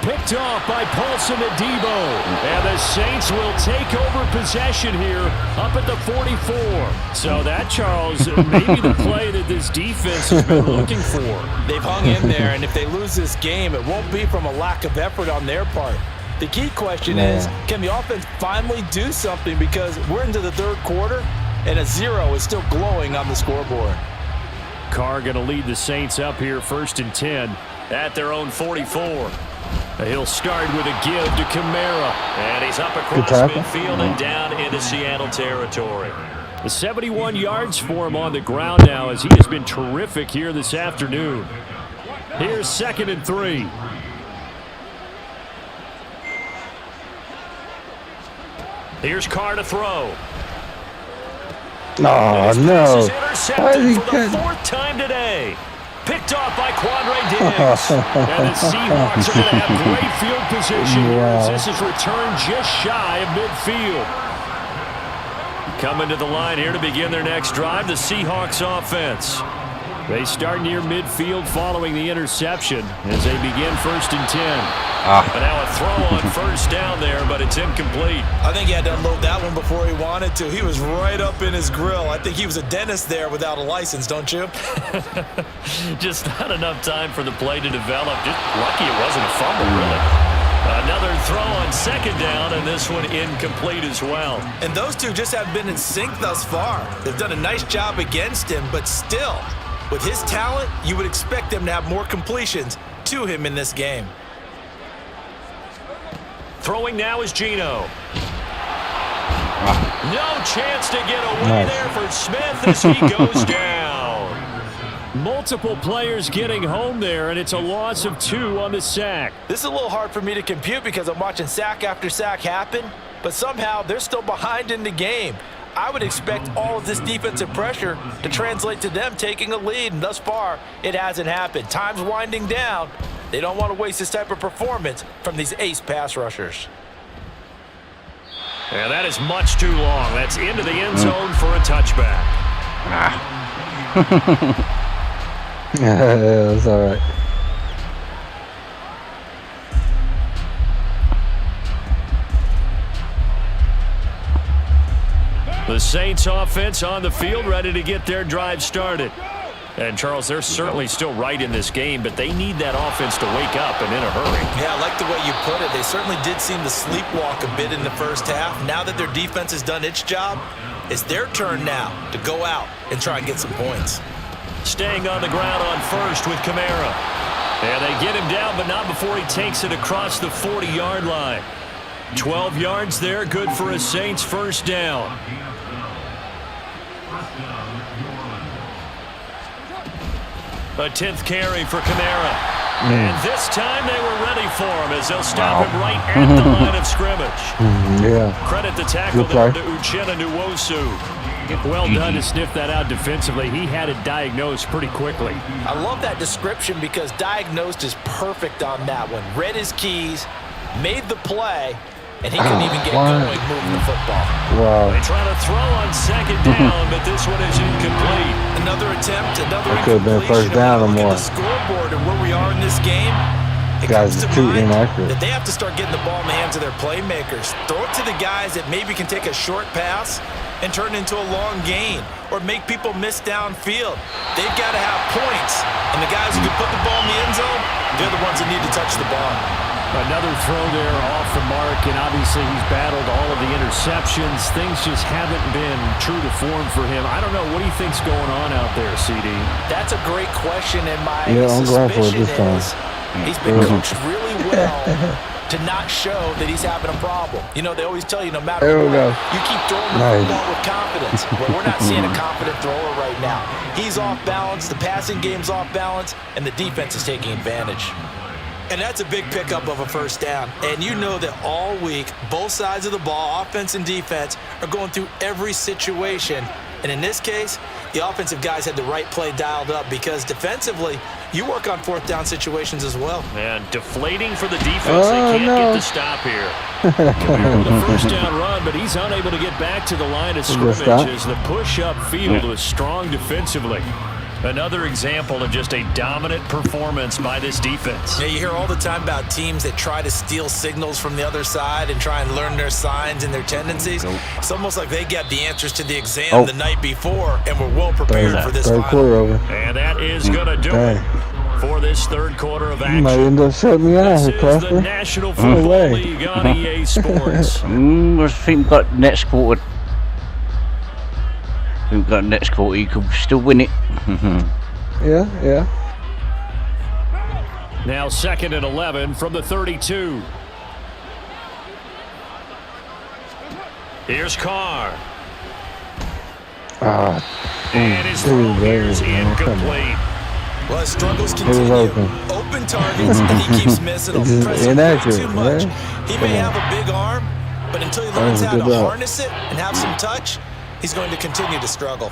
Picked off by Paulson Adebo. And the Saints will take over possession here up at the 44. So that, Charles, may be the play that this defense has been looking for. They've hung in there, and if they lose this game, it won't be from a lack of effort on their part. The key question is, can the offense finally do something? Because we're into the third quarter, and a 0 is still glowing on the scoreboard. Carr going to lead the Saints up here 1st and 10 at their own 44. He'll start with a give to Kamara. And he's up across midfield and down into Seattle territory. The 71 yards for him on the ground now as he has been terrific here this afternoon. Here's 2nd and 3. Here's Carr to throw. Oh, no. Intercepted for the 4th time today. Picked off by Quandre Diggs. And the Seahawks are going to have great field position here as this is returned just shy of midfield. Coming to the line here to begin their next drive, the Seahawks offense. They start near midfield following the interception as they begin 1st and 10. And now a throw on 1st down there, but it's incomplete. I think he had to unload that one before he wanted to. He was right up in his grill. I think he was a dentist there without a license, don't you? Just not enough time for the play to develop. Just lucky it wasn't a fumble, really. Another throw on 2nd down, and this one incomplete as well. And those two just have been in sync thus far. They've done a nice job against him, but still, with his talent, you would expect them to have more completions to him in this game. Throwing now is Geno. No chance to get away there for Smith as he goes down. Multiple players getting home there, and it's a loss of 2 on the sack. This is a little hard for me to compute because I'm watching sack after sack happen, but somehow they're still behind in the game. I would expect all of this defensive pressure to translate to them taking a lead, and thus far, it hasn't happened. Time's winding down. They don't want to waste this type of performance from these ace pass rushers. And that is much too long. That's into the end zone for a touchback. Yeah, that's all right. The Saints offense on the field ready to get their drive started. And, Charles, they're certainly still right in this game, but they need that offense to wake up and in a hurry. Yeah, I like the way you put it. They certainly did seem to sleepwalk a bit in the first half. Now that their defense has done its job, it's their turn now to go out and try and get some points. Staying on the ground on 1st with Kamara. And they get him down, but not before he takes it across the 40-yard line. 12 yards there, good for a Saints 1st down. A 10th carry for Kamara. And this time they were ready for him as they'll stop him right at the line of scrimmage. Yeah. Credit the tackle there to Uchenna Nwosu. Well done to sniff that out defensively. He had it diagnosed pretty quickly. I love that description because diagnosed is perfect on that one. Read his keys, made the play, and he couldn't even get going moving the football. Wow. They try to throw on second down, but this one is incomplete. Another attempt, another It could have been first down or more. Look at the scoreboard and where we are in this game. It Guys comes to too mind inaccurate. that they have to start getting the ball in the hands of their playmakers. Throw it to the guys that maybe can take a short pass and turn it into a long gain or make people miss downfield. They've got to have points, and the guys who can put the ball in the end zone, they're the ones that need to touch the ball. Another throw there off the mark, and obviously he's battled all of the interceptions. Things just haven't been true to form for him. I don't know. What do you think's going on out there, CD? That's a great question, and my I'm going for it suspicion this time. is he's been coached really well to not show that he's having a problem. You know, they always tell you no matter There we what, go. you keep throwing the Nice. football with confidence. But we're not seeing a confident thrower right now. He's off balance, the passing game's off balance, and the defense is taking advantage. And that's a big pickup of a first down. And you know that all week, both sides of the ball, offense and defense, are going through every situation. And in this case, the offensive guys had the right play dialed up because defensively, you work on fourth down situations as well. And deflating for the defense. They can't get the stop here. Compared to the first down run, but he's unable to get back to the line of scrimmage as the push up field was strong defensively. Another example of just a dominant performance by this defense. Yeah, you hear all the time about teams that try to steal signals from the other side and try and learn their signs and their tendencies. It's almost like they got the answers to the exam the night before and were well prepared for this Third final. quarter over. And that is going to do it for this third quarter of action. You might end up shutting me out, This is the Casper. National Football League on EA Sports. I think we've got next quarter. We've got next quarter. You could still win it. Yeah. Now 2nd and 11 from the 32. Here's Carr. And his throw here is incomplete. Well, his struggles was continue. open. Open targets, and he keeps missing them. It's Pressing way inaccurate, too much. man. He may have a big arm, but until he learns was a how to good route. harness it and have some touch, he's going to continue to struggle.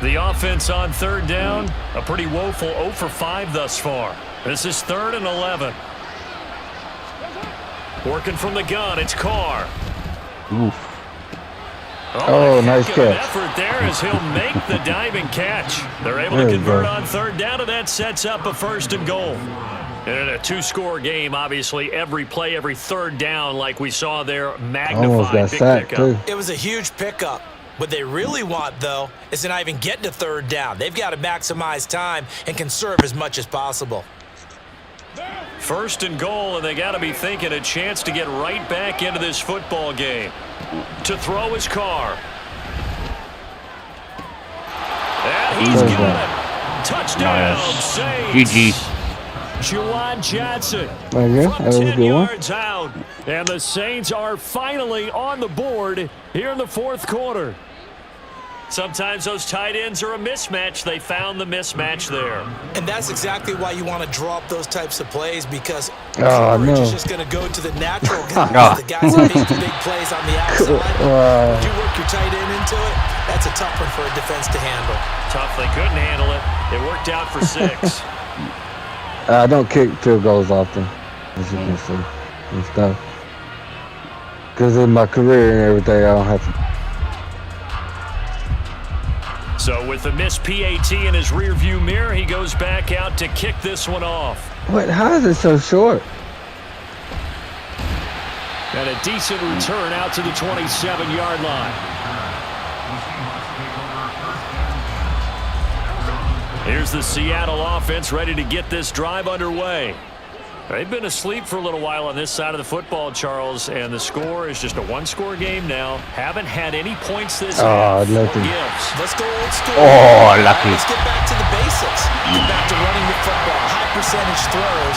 The offense on third down, a pretty woeful 0 for 5 thus far. This is 3rd and 11. Working from the gun, it's Carr. Oof. Oh, nice heck of an catch. effort there as he'll make the diving catch. They're able to There you convert go. on third down, and that sets up a 1st and goal. And in a 2-score game, obviously, every play, every third down, like we saw there, Almost magnified. got Big sacked, pickup. too. It was a huge pickup. What they really want, though, is to not even get to third down. They've got to maximize time and conserve as much as possible. 1st and goal, and they got to be thinking a chance to get right back into this football game. To throw his Carr. And he's got it. Touchdown, Nice. Saints. GG. Juwan Johnson Okay, from that was a 10 good one. yards out. And the Saints are finally on the board here in the 4th quarter. Sometimes those tight ends are a mismatch. They found the mismatch there. And that's exactly why you want to draw up those types of plays because Oh, coverage no. is just going to go to the natural guys, the guys that make the big plays on the outside. Wow. If you work your tight end into it, that's a tough one for a defense to handle. Tough. They couldn't handle it. It worked out for 6. I don't kick field goals often, as you can see, and stuff. Because in my career and everything, I don't have to. So with the missed PAT in his rearview mirror, he goes back out to kick this one off. Wait, how is it so short? And a decent return out to the 27-yard line. Here's the Seattle offense ready to get this drive underway. They've been asleep for a little while on this side of the football, Charles, and the score is just a 1-score game now. Haven't had any points this half. lucky. Gives. Let's go old school. Oh, lucky. Let's get back to the basics. Get back to running the football, high percentage throws.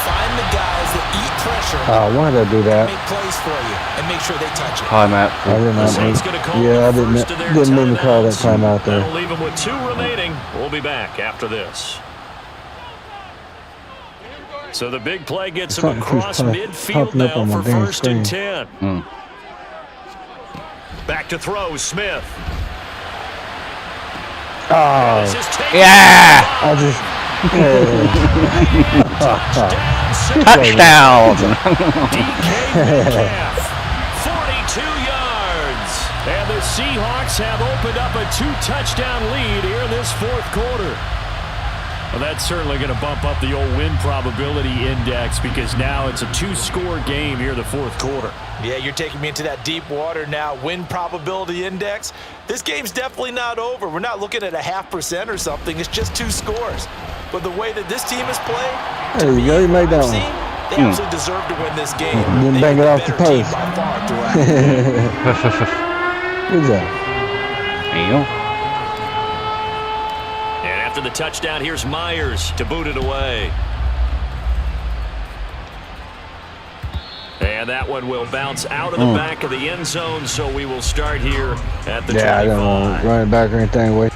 Find the guys that eat pressure, Why did I do that? make plays for you, and make sure they touch it. Timeout. I did The not Saints mean. going to call Yeah, I the first of their didn't mean to call that timeouts. timeout there. That'll leave them with 2 remaining. We'll be back after this. So the big play gets him across midfield now for 1st and 10. Back to throw, Smith. Oh, Yeah! I just. Touchdown! DK Metcalf, 42 yards. And the Seahawks have opened up a 2-touchdown lead here in this 4th quarter. Well, that's certainly going to bump up the old win probability index because now it's a 2-score game here in the 4th quarter. Yeah, you're taking me into that deep water now. Win probability index. This game's definitely not over. We're not looking at a 0.5% or something. It's just 2 scores. But the way that this team has played, There you go. You made that one. they absolutely deserve to win this game. Didn't They bang it are off the the better team post. by far throughout. Good job. There you go. And after the touchdown, here's Myers to boot it away. And that one will bounce out of the back of the end zone, so we will start here at the 25. Yeah, I don't want to run it back or anything. Wait.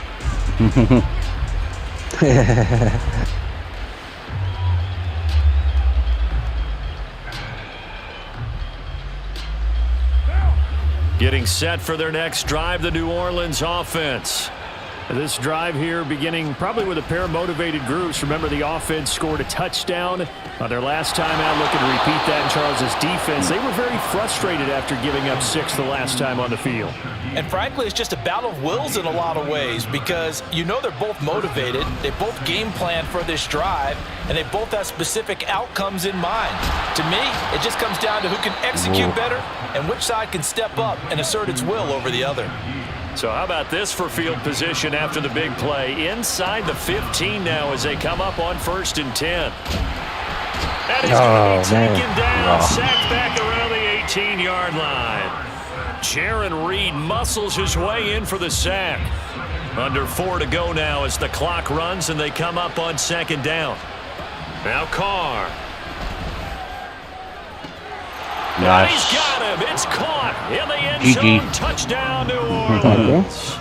Getting set for their next drive, the New Orleans offense. This drive here beginning probably with a pair of motivated groups. Remember, the offense scored a touchdown on their last time out. Looking to repeat that in Charles' defense. They were very frustrated after giving up 6 the last time on the field. And frankly, it's just a battle of wills in a lot of ways because you know they're both motivated. They both game plan for this drive, and they both have specific outcomes in mind. To me, it just comes down to who can execute better and which side can step up and assert its will over the other. So how about this for field position after the big play? Inside the 15 now as they come up on 1st and 10. And he's going to be taken down, sacked back around the 18-yard line. Jaron Reed muscles his way in for the sack. Under 4 to go now as the clock runs and they come up on 2nd down. Now Carr. Nice. He's got him. It's caught in the end GG. zone. Touchdown, New Orleans.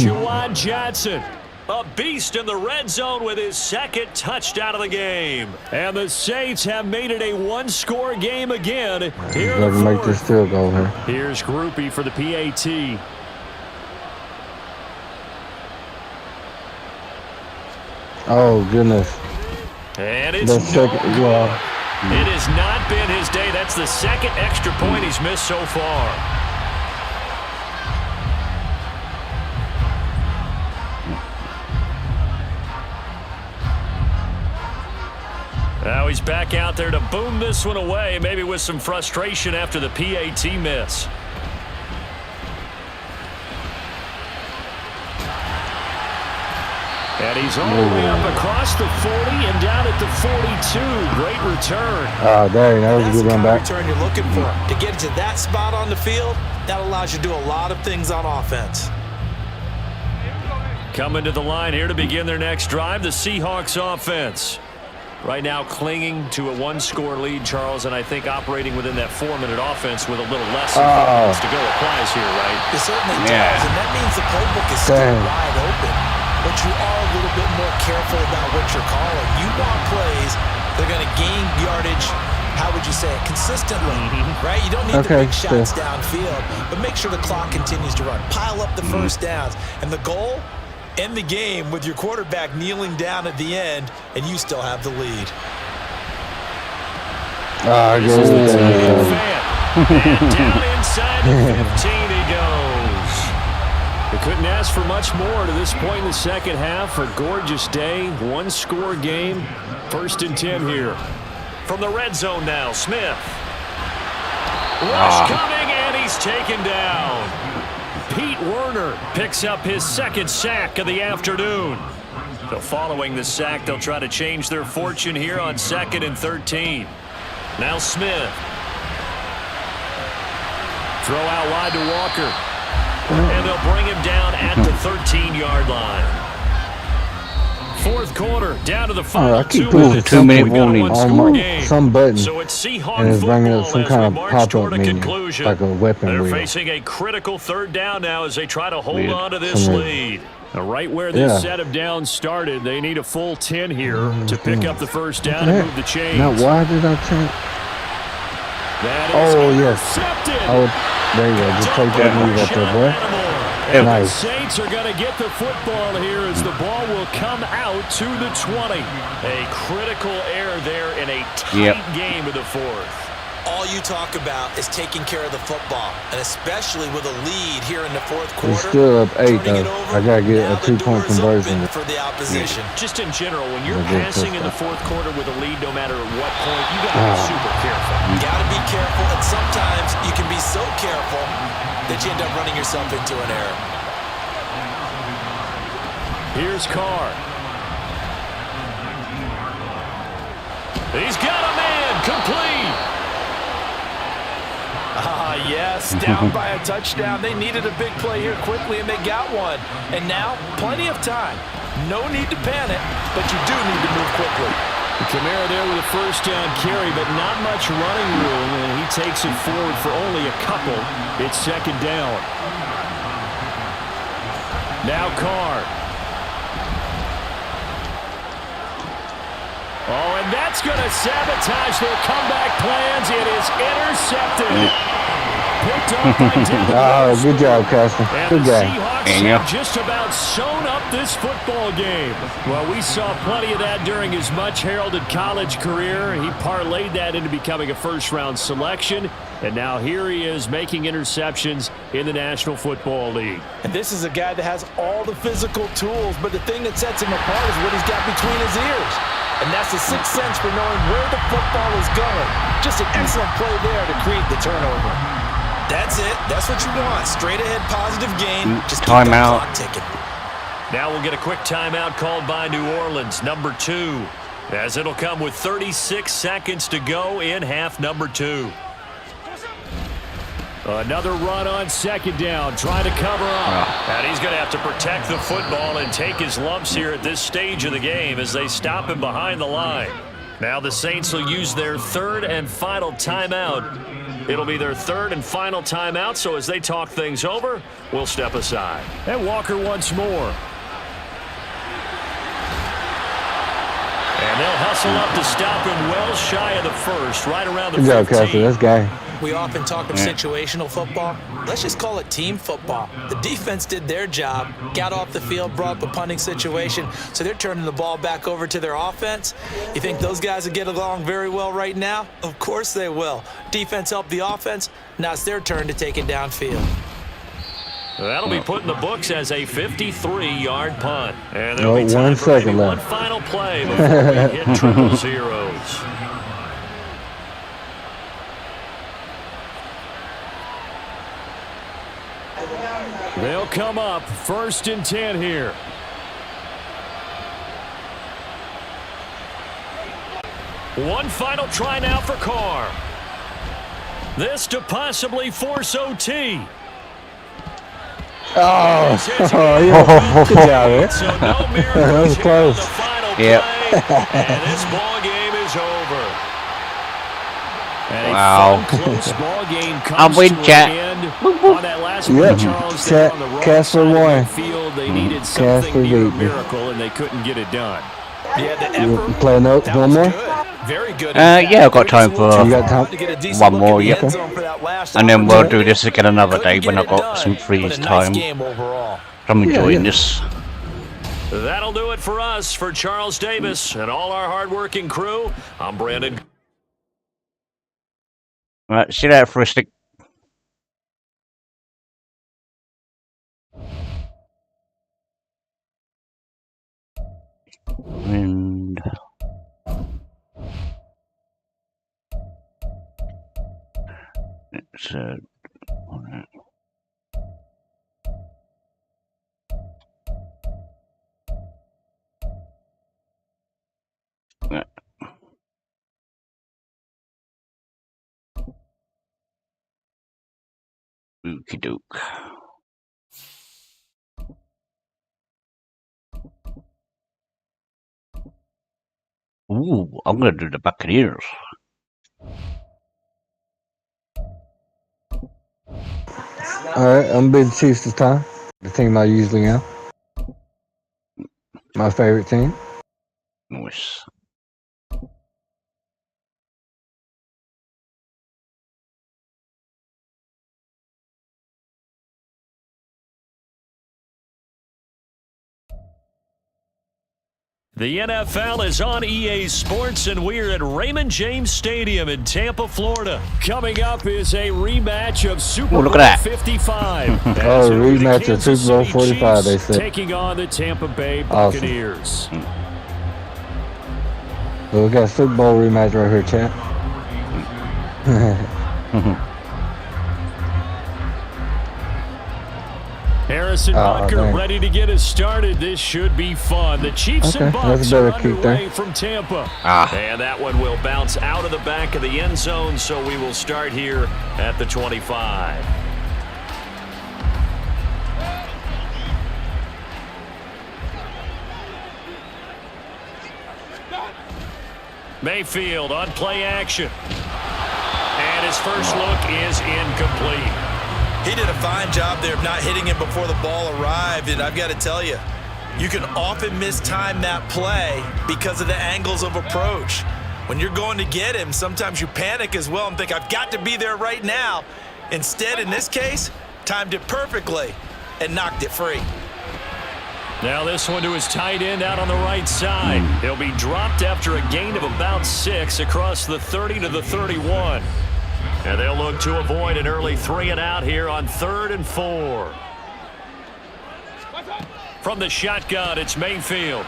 Juwan Johnson, a beast in the red zone with his 2nd touchdown of the game. And the Saints have made it a 1-score game again. Here Never make this field goal here. Here's Groupie for the PAT. Oh goodness. And it's The second. Well, It has not been his day. That's the 2nd extra point he's missed so far. Now he's back out there to boom this one away, maybe with some frustration after the PAT miss. And he's all the way up across the 40 and down at the 42. Great return. oh, dang, that was a That's good the run kind of back. return you're looking for. To get to that spot on the field, that allows you to do a lot of things on offense. Coming to the line here to begin their next drive, the Seahawks offense. Right now clinging to a 1-score lead, Charles, and I think operating within that 4-minute offense with a little less than 4 minutes to go applies here, right? It certainly Yeah. does, and that means the playbook is still Dang. wide open. But you are a little bit more careful about what you're calling. You want plays that are going to gain yardage, how would you say it, consistently, right? You don't need the Okay, big shots downfield, but make sure the clock continues to run. Pile up the first downs. And the goal, end the game with your quarterback kneeling down at the end, and you still have the lead. Ah, This is the good. Titan fan. And down inside the 15 he goes. They couldn't ask for much more to this point in the second half. A gorgeous day, 1-score game. 1st and 10 here. From the red zone now, Smith. Rush coming, and he's taken down. Pete Werner picks up his 2nd sack of the afternoon. So following the sack, they'll try to change their fortune here on 2nd and 13. Now Smith. Throw out wide to Walker. And they'll bring him down at the 13-yard line. Fourth quarter, down to the I final keep 2 pushing minutes. 2 minute We've got a warning. one-score on game. some button, So it's Seahawk and it's bringing up football some as we kind of march pop-up toward a menu, conclusion. like a weapon They're wheel. facing a critical third down now as they try to hold Weird. on to this Some lead. Now, right where this Yeah. set of downs started, they need a full 10 here to pick up the first down Yeah. and move the chains. Now, why did I change? That is Oh, yes. intercepted. Oh, there you go. Just take that move up there, boy. And the Nice. Saints are going to get the football here as the ball will come out to the 20. A critical error there in a tight game of the fourth. All you talk about is taking care of the football, and especially with a lead here in the fourth quarter. It's still up 8, turning it though. over, I got to get now a 2-point the door's conversion. open for the opposition. Just in general, when you're That's a good passing in the touchdown. fourth quarter with a lead, no matter at what point, you got to be super careful. Got to be careful, and sometimes you can be so careful that you end up running yourself into an error. Here's Carr. He's got a man, complete. Yes, down by a touchdown. They needed a big play here quickly, and they got one. And now, plenty of time. No need to panic, but you do need to move quickly. Kamara there with a first down carry, but not much running room, and he takes it forward for only a couple. It's second down. Now Carr. Oh, and that's going to sabotage their comeback plans. It is intercepted. Picked up by Devin. Oh, good job, Casper. And Good the game. Seahawks have just about sewn up this football game. Well, we saw plenty of that during his much-heralded college career. He parlayed that into becoming a first-round selection, and now here he is making interceptions in the National Football League. And this is a guy that has all the physical tools, but the thing that sets him apart is what he's got between his ears. And that's the sixth sense for knowing where the football is going. Just an excellent play there to create the turnover. That's it. That's what you want. Straight ahead, positive gain. Just keep the clock ticking. Now we'll get a quick timeout called by New Orleans, number 2, as it'll come with 36 seconds to go in half number 2. Another run on second down, trying to cover up. And he's going to have to protect the football and take his lumps here at this stage of the game as they stop him behind the line. Now the Saints will use their third and final timeout. It'll be their third and final timeout, so as they talk things over, we'll step aside. And Walker once more. And they'll hustle up to stop him well shy of the first, right around the 15. Good job, Casper. That's guy. We often talk of situational football. Let's just call it team football. The defense did their job, got off the field, brought up a punting situation, so they're turning the ball back over to their offense. You think those guys will get along very well right now? Of course they will. Defense helped the offense. Now it's their turn to take it downfield. That'll be put in the books as a 53-yard punt. And Oh, there'll be time 1 for maybe second one left. final play before we hit triple zeros. They'll come up 1st and 10 here. One final try now for Carr. This to possibly force OT. Oh, yeah. Good job, man. So no miracles That was here close. on the final Yep. play, and this ball game is over. And Wow. a fun, close ball game I'm comes with to an Jack. end. On that last Yep. play, Charles, they were on the wrong Casper side of won. the field. They needed Casper something near a beat me. miracle, and they couldn't get it done. Yeah, the You effort, play that one was more? good. Very good. Yeah, I've got time for You got time? To get a decent one look more, in the yeah. end zone for that last And then we'll do opportunity. this again another Couldn't day when get I've got it some done, free but a nice time. game overall. I'm enjoying yeah. this. That'll do it for us. For Charles Davis and all our hardworking crew, I'm Brandon. Right, see you later, Fristic. And it's Okie doke. Ooh, I'm going to do the Buccaneers. Alright, I'm going to be the Chiefs this time. The team I usually am. My favorite team. Nice. The NFL is on EA Sports, and we're at Raymond James Stadium in Tampa, Florida. Coming up is a rematch of Super look Bowl at that. 55. Oh, rematch of Super Bowl 45, they said. Taking on the Tampa Bay Buccaneers. Awesome. Well, we got a Super Bowl rematch right here, chat. Harrison Butker ready to get us started. This should be fun. The Chiefs and Bucs are underway from Tampa. And that one will bounce out of the back of the end zone, so we will start here at the 25. Mayfield on play action. And his first look is incomplete. He did a fine job there of not hitting him before the ball arrived, and I've got to tell you, you can often mistime that play because of the angles of approach. When you're going to get him, sometimes you panic as well and think, I've got to be there right now. Instead, in this case, timed it perfectly and knocked it free. Now this one to his tight end out on the right side. He'll be dropped after a gain of about 6 across the 30 to the 31. And they'll look to avoid an early 3-and-out here on 3rd and 4. From the shotgun, it's Mayfield.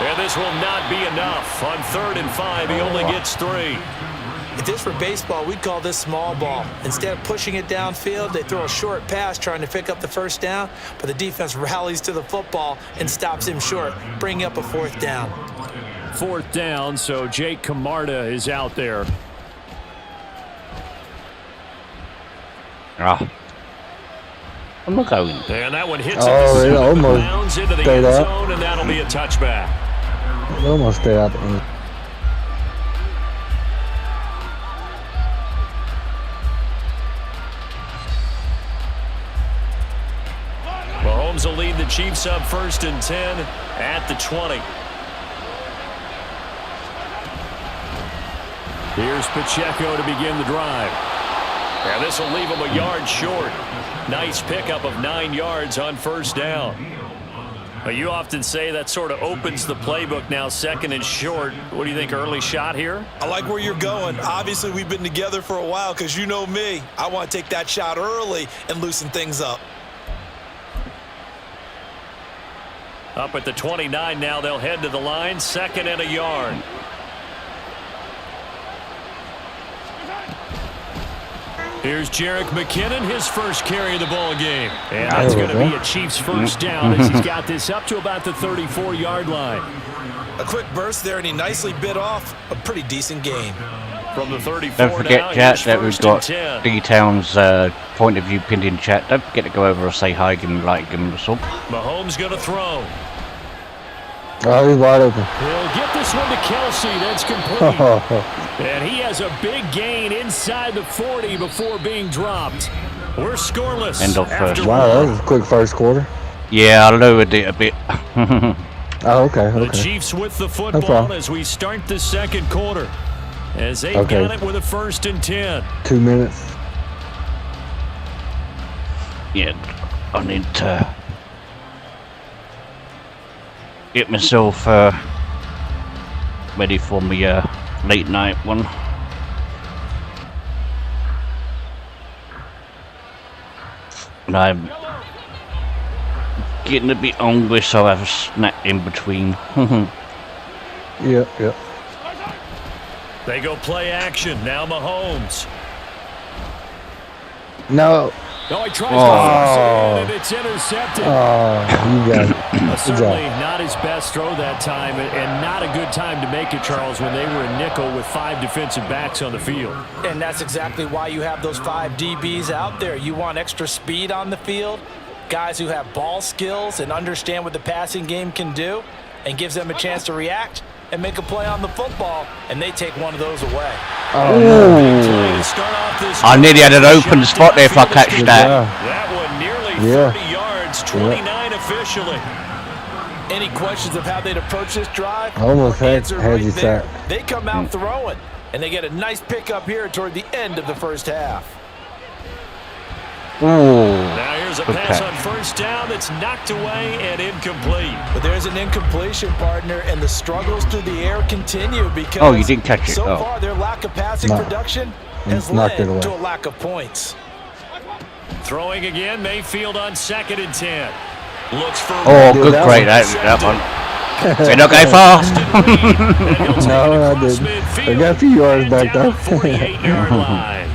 And this will not be enough. On 3rd and 5, he only gets 3. If this were baseball, we'd call this small ball. Instead of pushing it downfield, they throw a short pass trying to pick up the first down, but the defense rallies to the football and stops him short, bringing up a 4th down. 4th down, so Jake Camarda is out there. I'm not going. And that one hits it almost bounds into the end zone, and that'll be a touchback. It almost stayed out the end. Mahomes will lead the Chiefs up 1st and 10 at the 20. Here's Pacheco to begin the drive. And this will leave him a yard short. Nice pickup of 9 yards on 1st down. You often say that sort of opens the playbook now, 2nd and short. What do you think, early shot here? I like where you're going. Obviously, we've been together for a while because you know me. I want to take that shot early and loosen things up. Up at the 29 now, they'll head to the line, 2nd and a yard. Here's Jerick McKinnon, his first carry of the ball game. And that's going to be a Chiefs first down as he's got this up to about the 34-yard line. A quick burst there, and he nicely bit off a pretty decent gain. From the 34 Don't forget, chat, that we've got D-Town's point of view pinned in chat. Don't forget to go over and say hi, give him a like, give him a sub. Mahomes going to throw. Oh, he's wide open. He'll get this one to Kelsey. That's complete. And he has a big gain inside the 40 before being dropped. We're scoreless. End of first. Wow, that was a quick first quarter. Yeah, I lowered it a bit. Oh, okay. The Chiefs with the football as we start the 2nd quarter. As they've got it with a 1st and 10. 2 minutes. Yeah, I need to get myself ready for my late night one. And I'm getting a bit hungry, so I have a snack in between. Yep. They go play action. Now Mahomes. No. Oh, he tries to force it in, and it's intercepted. Oh, you got it. Certainly not his best throw that time, and not a good time to make it, Charles, when they were in nickel with 5 defensive backs on the field. And that's exactly why you have those 5 DBs out there. You want extra speed on the field, guys who have ball skills and understand what the passing game can do. and gives them a chance to react and make a play on the football, and they take one of those away. Oh, no. I nearly had an open spot there if I catch that. That one nearly 30 yards, 29 officially. Any questions of how they'd approach this drive? Almost had Answer right you there. sacked. They come out throwing, and they get a nice pickup here toward the end of the first half. Ooh. Now here's a pass Okay. on first down that's knocked away and incomplete. But there's an incompletion, partner, and the struggles through the air continue because Oh, you didn't catch it. so Oh. far their lack of passing No. production has Knocked led it away. to a lack of points. Throwing again, Mayfield on 2nd and 10. Looks for Oh, Dude, good that break, was- that one. Did not go far. No, I didn't. I got a few yards back there. 48-yard line.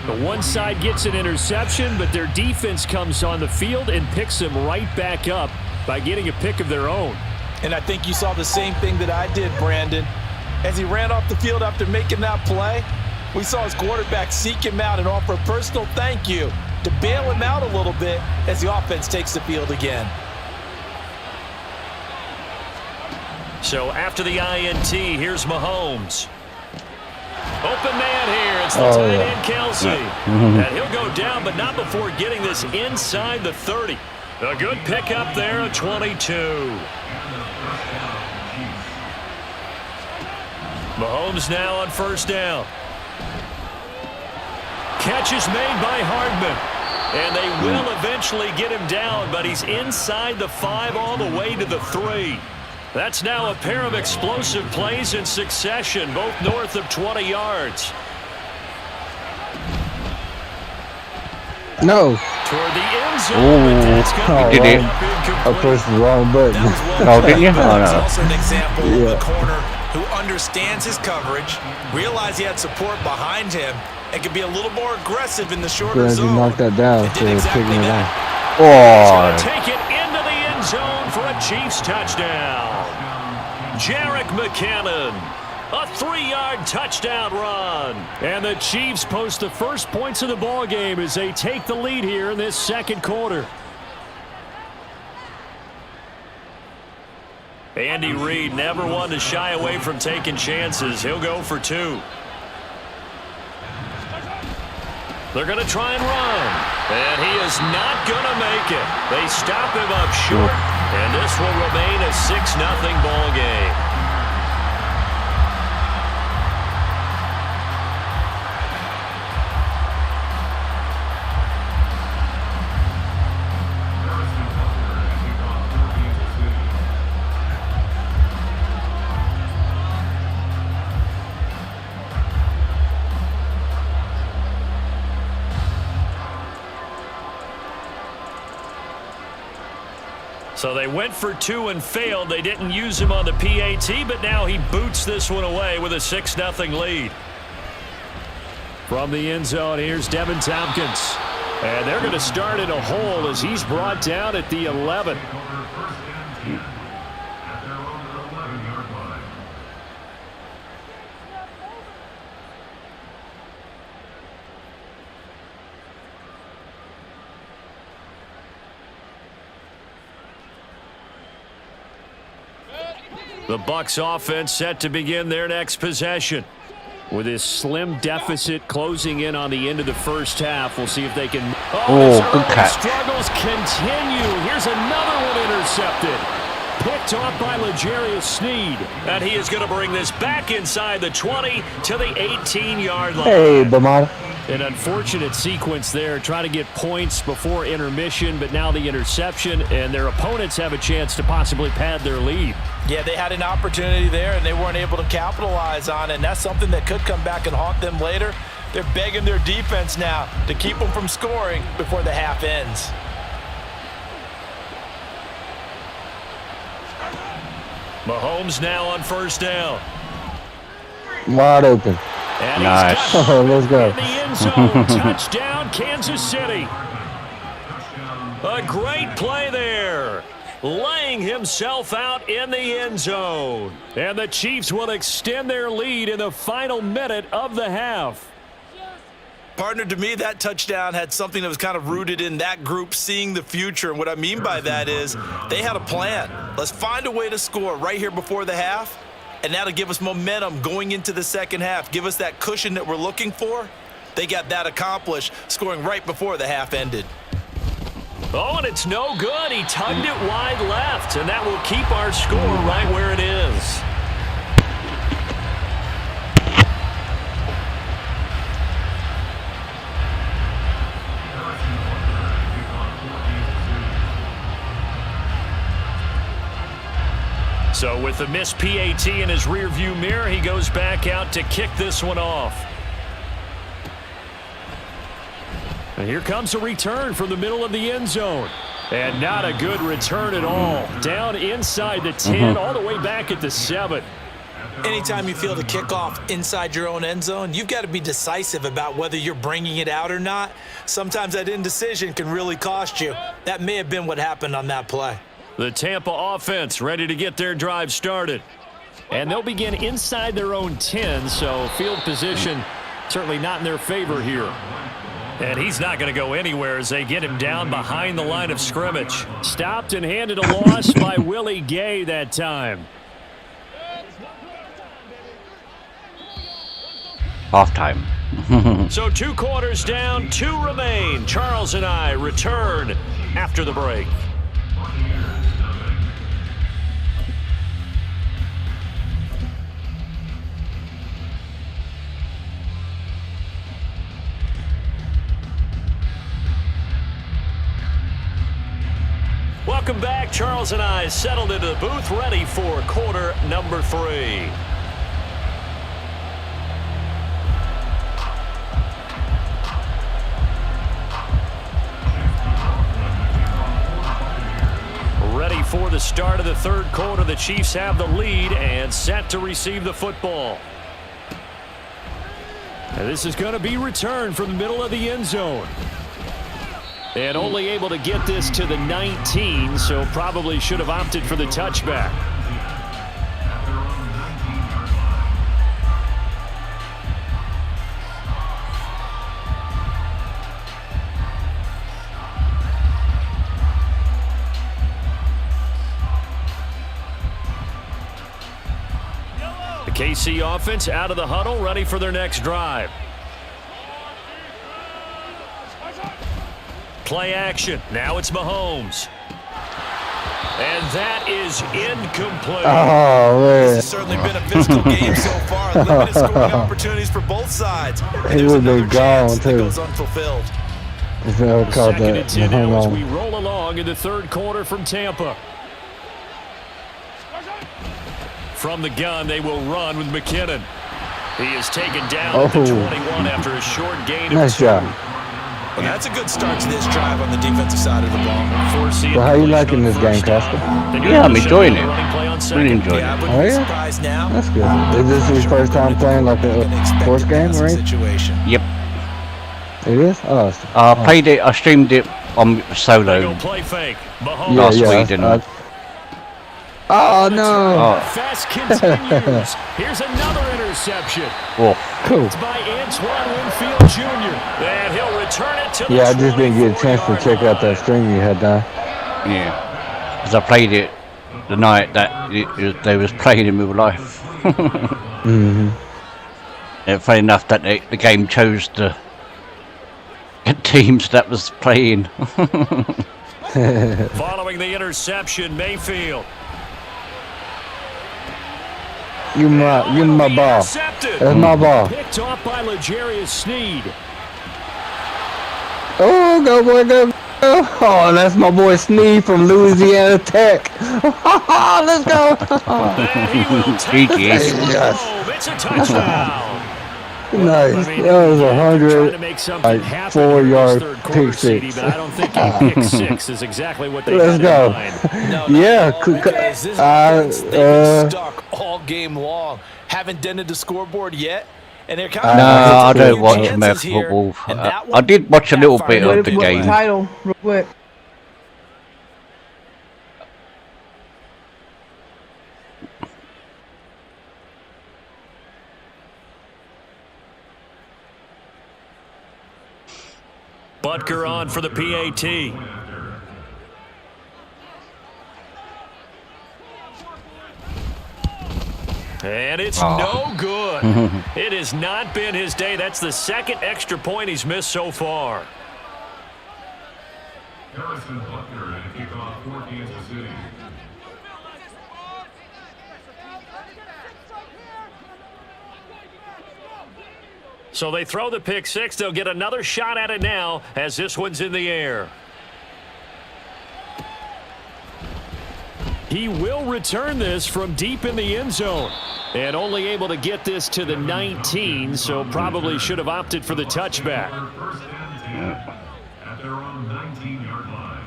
The one side gets an interception, but their defense comes on the field and picks them right back up by getting a pick of their own. And I think you saw the same thing that I did, Brandon. As he ran off the field after making that play, we saw his quarterback seek him out and offer a personal thank you to bail him out a little bit as the offense takes the field again. So after the INT, here's Mahomes. Open man here. It's the tight end, Kelsey. And he'll go down, but not before getting this inside the 30. A good pickup there at 22. Mahomes now on first down. Catch is made by Hardman. And they will eventually get him down, but he's inside the 5 all the way to the 3. That's now a pair of explosive plays in succession, both north of 20 yards. No. Toward the end zone, but that's going to Did be it? up I incomplete. pressed the wrong button. That was well Oh, didn't you? played, but Oh, it's no. also an example of Yeah. a corner who understands his coverage, realized he had support behind him, and could be a little more aggressive in the shorter Glad you zone. knocked that down And so did it's exactly picking it that. off. Oh. Take it into the end zone for a Chiefs touchdown. Jerick McKinnon. A 3-yard touchdown run. And the Chiefs post the first points of the ball game as they take the lead here in this second quarter. Andy Reid never one to shy away from taking chances. He'll go for 2. They're going to try and run. And he is not going to make it. They stop him up short. And this will remain a 6-0 ball game. So they went for 2 and failed. They didn't use him on the PAT, but now he boots this one away with a 6-0 lead. From the end zone, here's Devin Tompkins. And they're going to start in a hole as he's brought down at the 11. The Bucs offense set to begin their next possession. With this slim deficit closing in on the end of the first half, we'll see if they can. Oh, good catch. Struggles continue. Here's another one intercepted. Picked off by L'Jarius Sneed. And he is going to bring this back inside the 20 to the 18-yard line. Hey, Bamada. An unfortunate sequence there, trying to get points before intermission, but now the interception, and their opponents have a chance to possibly pad their lead. Yeah, they had an opportunity there, and they weren't able to capitalize on it, and that's something that could come back and haunt them later. They're begging their defense now to keep them from scoring before the half ends. Mahomes now on first down. Wide open. And Nice. he's got Oh, let's go. in the end zone. Touchdown, Kansas City. A great play there. Laying himself out in the end zone. And the Chiefs will extend their lead in the final minute of the half. Partner, to me, that touchdown had something that was kind of rooted in that group seeing the future. And what I mean by that is they had a plan. Let's find a way to score right here before the half, and that'll give us momentum going into the second half, give us that cushion that we're looking for. They got that accomplished, scoring right before the half ended. Oh, and it's no good. He tugged it wide left, and that will keep our score right where it is. So with the missed PAT in his rearview mirror, he goes back out to kick this one off. And here comes a return from the middle of the end zone. And not a good return at all. Down inside the 10, all the way back at the 7. Anytime you field a kickoff inside your own end zone, you've got to be decisive about whether you're bringing it out or not. Sometimes that indecision can really cost you. That may have been what happened on that play. The Tampa offense ready to get their drive started. And they'll begin inside their own 10, so field position certainly not in their favor here. And he's not going to go anywhere as they get him down behind the line of scrimmage. Stopped and handed a loss by Willie Gay that time. Halftime. So 2 quarters down, 2 remain. Charles and I return after the break. Welcome back. Charles and I settled into the booth, ready for quarter number 3. Ready for the start of the third quarter. The Chiefs have the lead and set to receive the football. And this is going to be returned from the middle of the end zone. And only able to get this to the 19, so probably should have opted for the touchback. The KC offense out of the huddle, ready for their next drive. Play action. Now it's Mahomes. And that is incomplete. Oh, man. This has certainly been a physical game so far. Limited scoring opportunities for both sides. And He there's would be another chance gone, that too. goes unfulfilled. He's never caught Second and that. 10 now as Hold we on. roll along in the third quarter from Tampa. From the gun, they will run with McKinnon. He is taken down at the 21 after a short gain of Nice 2. job. Well, that's a good start to this drive on the defensive side of the ball. So how you liking this game, Costa? Yeah, I'm enjoying it. Really enjoying Yeah, I it. wouldn't Oh, be yeah? surprised now. That's good. Is this his first time playing like a sports game or anything? Situation. Yep. It is? Oh, it's, I played it. I streamed it on They solo go play fake. Mahomes. last week, didn't I? Oh, no. Oh. Fast continues. Here's another interception. Oh, Cool. It's by Antoine Winfield Jr. And he'll return it to the Yeah, I just didn't get a chance to 24-yard check out that line. stream you had done. yeah. Because I played it the night that they was playing in real life. Mm-hmm. And funny enough that the game chose the teams that was playing. Following the interception, Mayfield. Give me my ball. Intercepted. That's my ball. Picked off by L'Jarius Sneed. Oh, go, boy, go. Oh, that's my boy Sneed from Louisiana Tech. Let's go. And he will take GG. this one Yes. home. It's a touchdown. Nice. I mean, That was yeah, they're trying 100, to make something like, happen here in this 4-yard third quarter, pick CD, six. but I don't think a pick 6 is exactly what they Let's had go. in mind. No, Yeah, not at all, because this offense, they've been stuck all game long. Haven't dented the scoreboard yet, and they're kind of No, I that's don't good. watch chances American here, football. and that I one did watch a little bit backfired. of the What game. title, real quick? Butker on for the PAT. And it's no good. It has not been his day. That's the second extra point he's missed so far. Harrison Butker and kickoff for Kansas City. So they throw the pick six. They'll get another shot at it now as this one's in the air. He will return this from deep in the end zone. And only able to get this to the 19, so probably should have opted for the touchback. First and 10 at their own 19-yard line.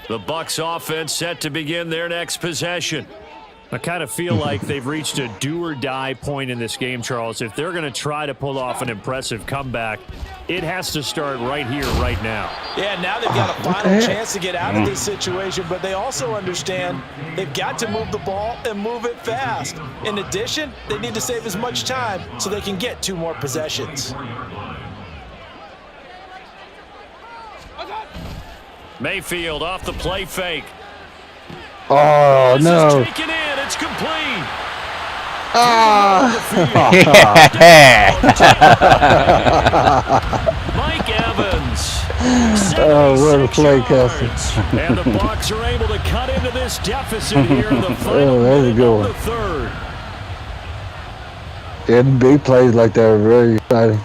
The Bucs offense set to begin their next possession. I kind of feel like they've reached a do-or-die point in this game, Charles. If they're going to try to pull off an impressive comeback, it has to start right here, right now. Yeah, now they've got a final chance to get out of this situation, but they also understand they've got to move the ball and move it fast. In addition, they need to save as much time so they can get 2 more possessions. Mayfield off the play fake. Oh, This no. is taken in. It's complete. Mike Evans. Oh, what a 76 play, yards. Cassie. And the Bucs are able to cut into this deficit here in the final Oh, that's a minute good of one. the third. Yeah, the big plays like that are very exciting.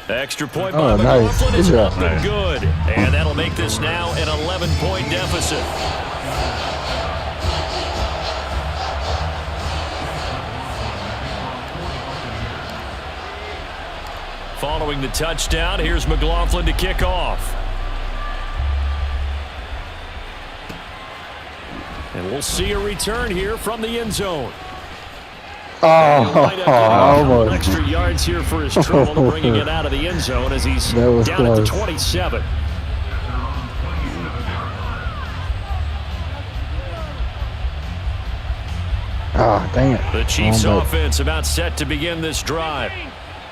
Extra point Oh, by nice. McLaughlin is Good up job. and good. And that'll make this now an 11-point deficit. Following the touchdown, here's McLaughlin to kick off. And we'll see a return here from the end zone. Oh, almost. Extra yards here for his trouble, bringing it out of the end zone as he's That was down at the close. 27. Oh, dang it. The Chiefs Oh, but- offense about set to begin this drive.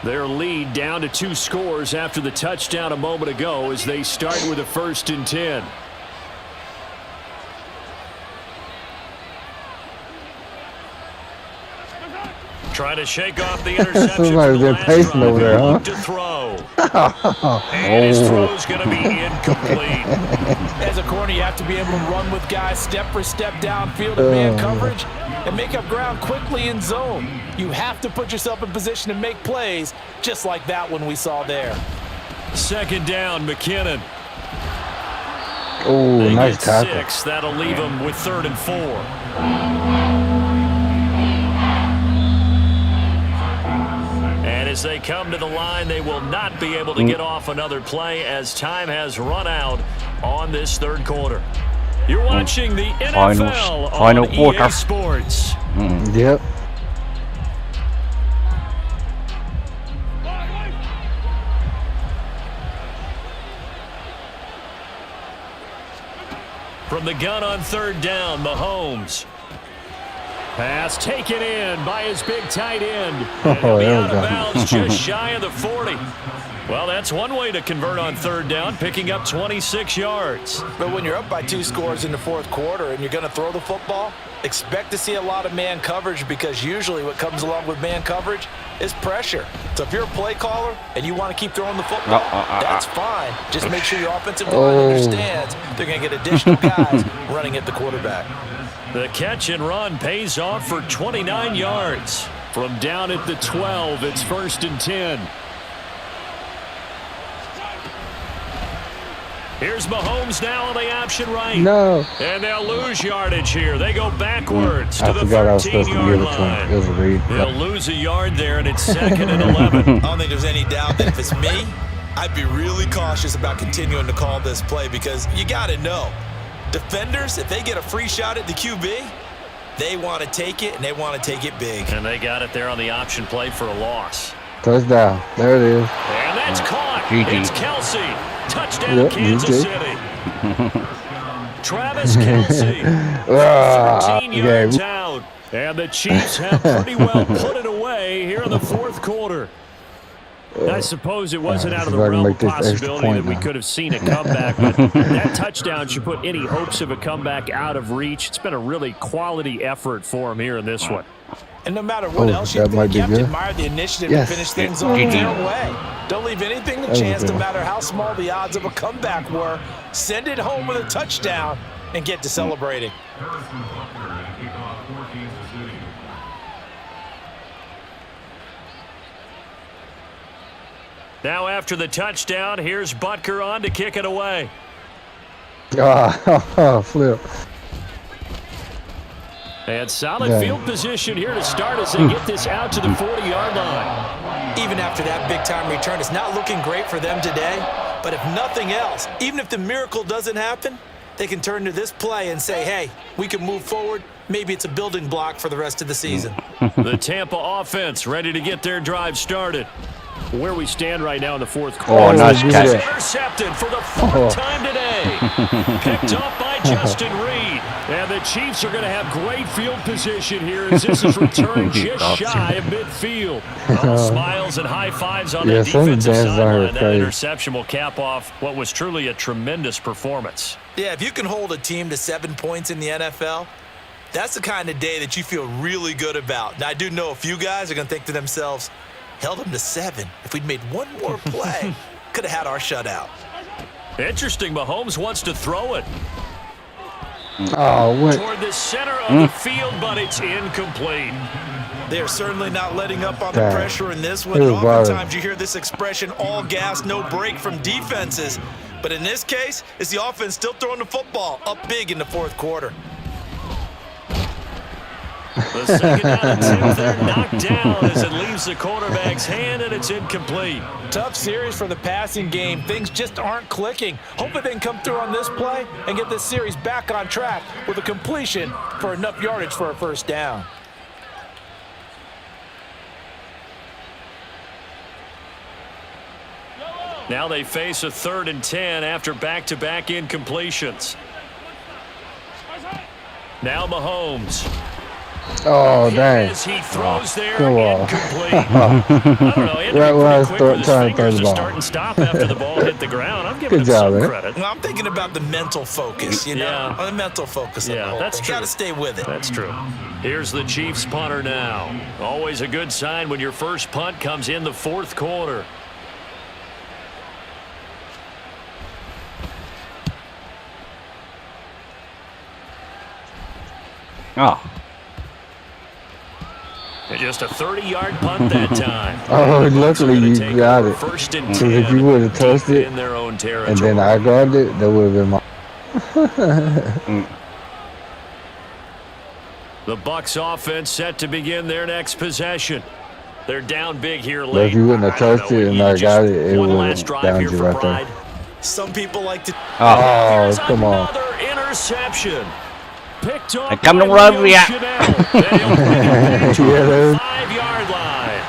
Their lead down to 2 scores after the touchdown a moment ago as they start with a 1st and 10. Trying to shake off the interception. Somebody's been pacing over there, huh? To throw. And his throw's going to be incomplete. As a corner, you have to be able to run with guys step for step downfield in man coverage and make up ground quickly in zone. You have to put yourself in position to make plays just like that one we saw there. 2nd down, McKinnon. Oh, They nice get tackle. 6. That'll leave them with 3rd and 4. And as they come to the line, they will not be able to get off another play as time has run out on this 3rd quarter. You're watching the NFL final on EA quarter. Sports. Yep. From the gun on 3rd down, Mahomes. Pass taken in by his big tight end. And he'll be there out we of go. bounds just shy of the 40. Well, that's one way to convert on 3rd down, picking up 26 yards. But when you're up by 2 scores in the 4th quarter and you're going to throw the football, expect to see a lot of man coverage because usually what comes along with man coverage is pressure. So if you're a play caller and you want to keep throwing the football, that's fine. Just make sure your offensive line understands they're going to get additional guys running at the quarterback. The catch and run pays off for 29 yards. From down at the 12, it's 1st and 10. Here's Mahomes now on the option right. No. And they'll lose yardage here. They go backwards I to the forgot I was supposed to 13-yard give it to him. line. It was a read. They'll lose a yard there, and it's 2nd and 11. I don't think there's any doubt that if it's me, I'd be really cautious about continuing to call this play because you got to know, defenders, if they get a free shot at the QB, they want to take it, and they want to take it big. And they got it there on the option play for a loss. Touchdown. There it is. And that's caught. GG. It's Kelsey. Touchdown, Yep, Kansas GG. City. Travis Kelce, 13 yards out. And the Chiefs have pretty well put it away here in the fourth quarter. I suppose it wasn't out of the realm of possibility that we could have seen a comeback, but that touchdown should put any hopes of a comeback out of reach. It's been a really quality effort for him here in this one. And no matter what else you think, you have to admire the initiative to finish things off their way. Don't leave anything to chance, no matter how small the odds of a comeback were. Send it home with a touchdown and get to celebrating. Now after the touchdown, here's Butker on to kick it away. Flip. And solid field position here to start as they get this out to the 40-yard line. Even after that big-time return, it's not looking great for them today. But if nothing else, even if the miracle doesn't happen, they can turn to this play and say, hey, we can move forward. Maybe it's a building block for the rest of the season. The Tampa offense ready to get their drive started. Where we stand right now in the fourth quarter. Oh, nice catch. Intercepted for the fourth time today. Picked up by Justin Reed. And the Chiefs are going to have great field position here as this is returned just shy of midfield. Smiles and high fives on the defensive sideline. That interception will cap off what was truly a tremendous performance. Yeah, if you can hold a team to 7 points in the NFL, that's the kind of day that you feel really good about. Now, I do know a few guys are going to think to themselves, held them to 7. If we'd made one more play, could have had our shutout. Interesting. Mahomes wants to throw it. Toward the center of the field, but it's incomplete. They're certainly not letting up on the pressure in this one. Oftentimes you hear this expression, all gas, no break from defenses. But in this case, it's the offense still throwing the football up big in the fourth quarter. The second down attempt there knocked down as it leaves the quarterback's hand, and it's incomplete. Tough series for the passing game. Things just aren't clicking. Hopefully they can come through on this play and get this series back on track with a completion for enough yardage for a first down. Now they face a 3rd and 10 after back-to-back incompletions. Now Mahomes. Oh, dang. As he throws there, Go on. incomplete. I don't know. Right when I was quick with his trying to throw fingers the to ball. start and stop after the ball hit the ground. I'm giving Good him job, some man. credit. Well, I'm thinking about the mental focus, you know, Yeah. the mental focus of the whole that's thing. true. Got to stay with it. That's true. Here's the Chiefs punter now. Always a good sign when your first punt comes in the fourth quarter. Oh. Just a 30-yard punt that time. Oh, luckily you got it. First and Because 10 if you would have touched it in their own and territory. then I grabbed it, that would have been my. The Bucs offense set to begin their next possession. They're down big here late. But if you wouldn't have touched it and I got it, it would have downed you right there. Some people like to. Oh, come on. Another interception. Picked up. I come to run ya. 5-yard line.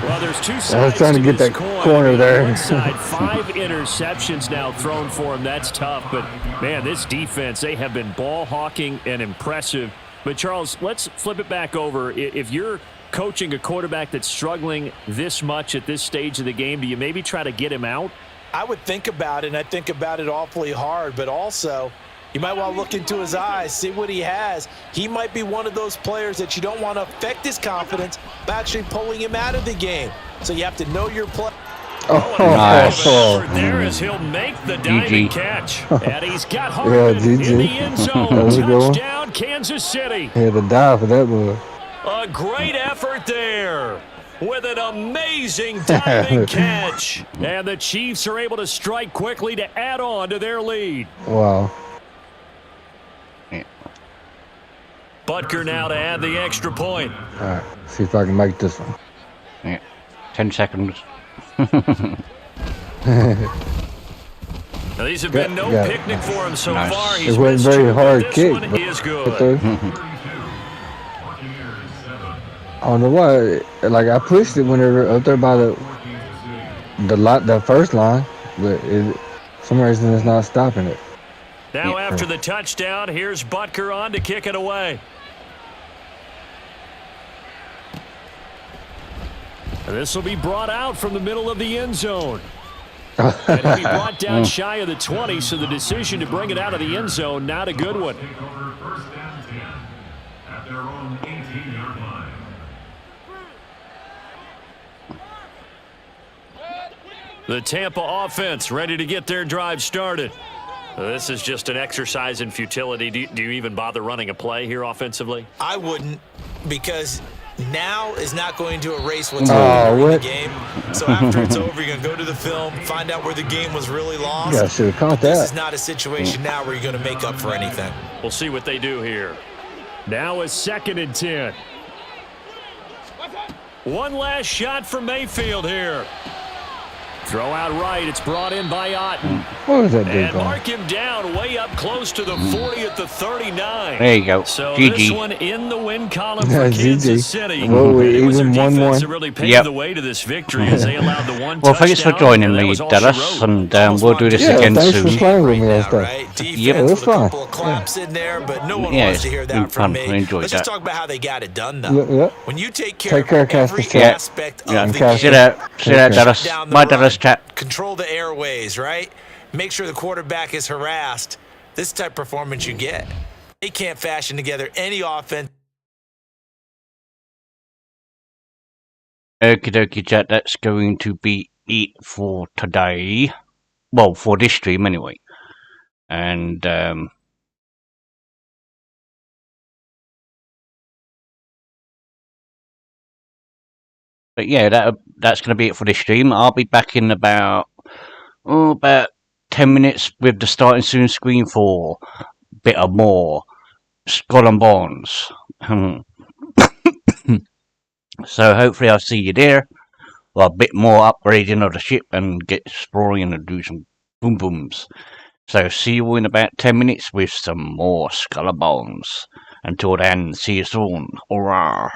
Well, there's two sides. I was trying to get that coin. corner there. One side, 5 interceptions now thrown for him. That's tough. But, man, this defense, they have been ball hawking and impressive. But, Charles, let's flip it back over. If you're coaching a quarterback that's struggling this much at this stage of the game, do you maybe try to get him out? I would think about it, and I think about it awfully hard, but also you might want to look into his eyes, see what he has. He might be one of those players that you don't want to affect his confidence by actually pulling him out of the game. So you have to know your play. Nice. There as he'll make the diving catch. And he's got Harden Yeah, in the GG. end zone. That was a good one. Touchdown, Kansas City. Had to die for that one. A great effort there with an amazing diving catch. And the Chiefs are able to strike quickly to add on to their lead. Wow. Butker now to add the extra point. All right, see if I can make this one. Yeah. 10 seconds. Now, these have been no got it. picnic for him so Nice. far. It He's wasn't missed very 2, hard but kick, this one but is but good. I don't know why. Like I pushed it whenever up there by the first line, but some reason it's not stopping it. Now after the touchdown, here's Butker on to kick it away. And this will be brought out from the middle of the end zone. And he'll be brought down shy of the 20, so the decision to bring it out of the end zone, not a good one. Take over first and 10 at their own 18-yard line. The Tampa offense ready to get their drive started. This is just an exercise in futility. Do you even bother running a play here offensively? I wouldn't, because now is not going to erase what's happened in the game. So after it's over, you're going to go to the film, find out where the game was really lost. Yeah, should have caught This that. is not a situation now where you're going to make up for anything. We'll see what they do here. Now a 2nd and 10. One last shot from Mayfield here. Throw out right. It's brought in by Otten. What was that dude And going? mark him down way up close to the 40 at the 39. There you go. So GG. this one in the win column for Yeah, Kansas GG. City. Well, It was their even defense 1-1. that really paved Yep. the way to this victory as they allowed the one Well, thanks for touchdown, joining and that me, was all she Dallas, wrote. and we'll do this Yeah, again thanks for soon. playing with me Now, and stuff. right? Defense Yep. It was with a fun. couple of claps in there, but no one Yeah, wants it's to hear been that from fun. me. I enjoyed Let's just that. talk about how they got it done, though. Yeah, yeah. When you take care Take care, of every Casper Chat. aspect Yeah. of the Casper. See game, that, Okay. Dallas. down the My run, Dallas chat. control the airways, right? Make sure the quarterback is harassed. This type of performance you get. They can't fashion together any offense. Okie dokie, chat. That's going to be it for today. Well, for this stream anyway. And but yeah, that's going to be it for this stream. I'll be back in about 10 minutes with the starting soon screen for a bit of more Skull and Bones. So hopefully I'll see you there. Well, a bit more upgrading of the ship and get exploring and do some boom booms. So see you in about 10 minutes with some more Skull and Bones. Until then, see you soon. Hurrah!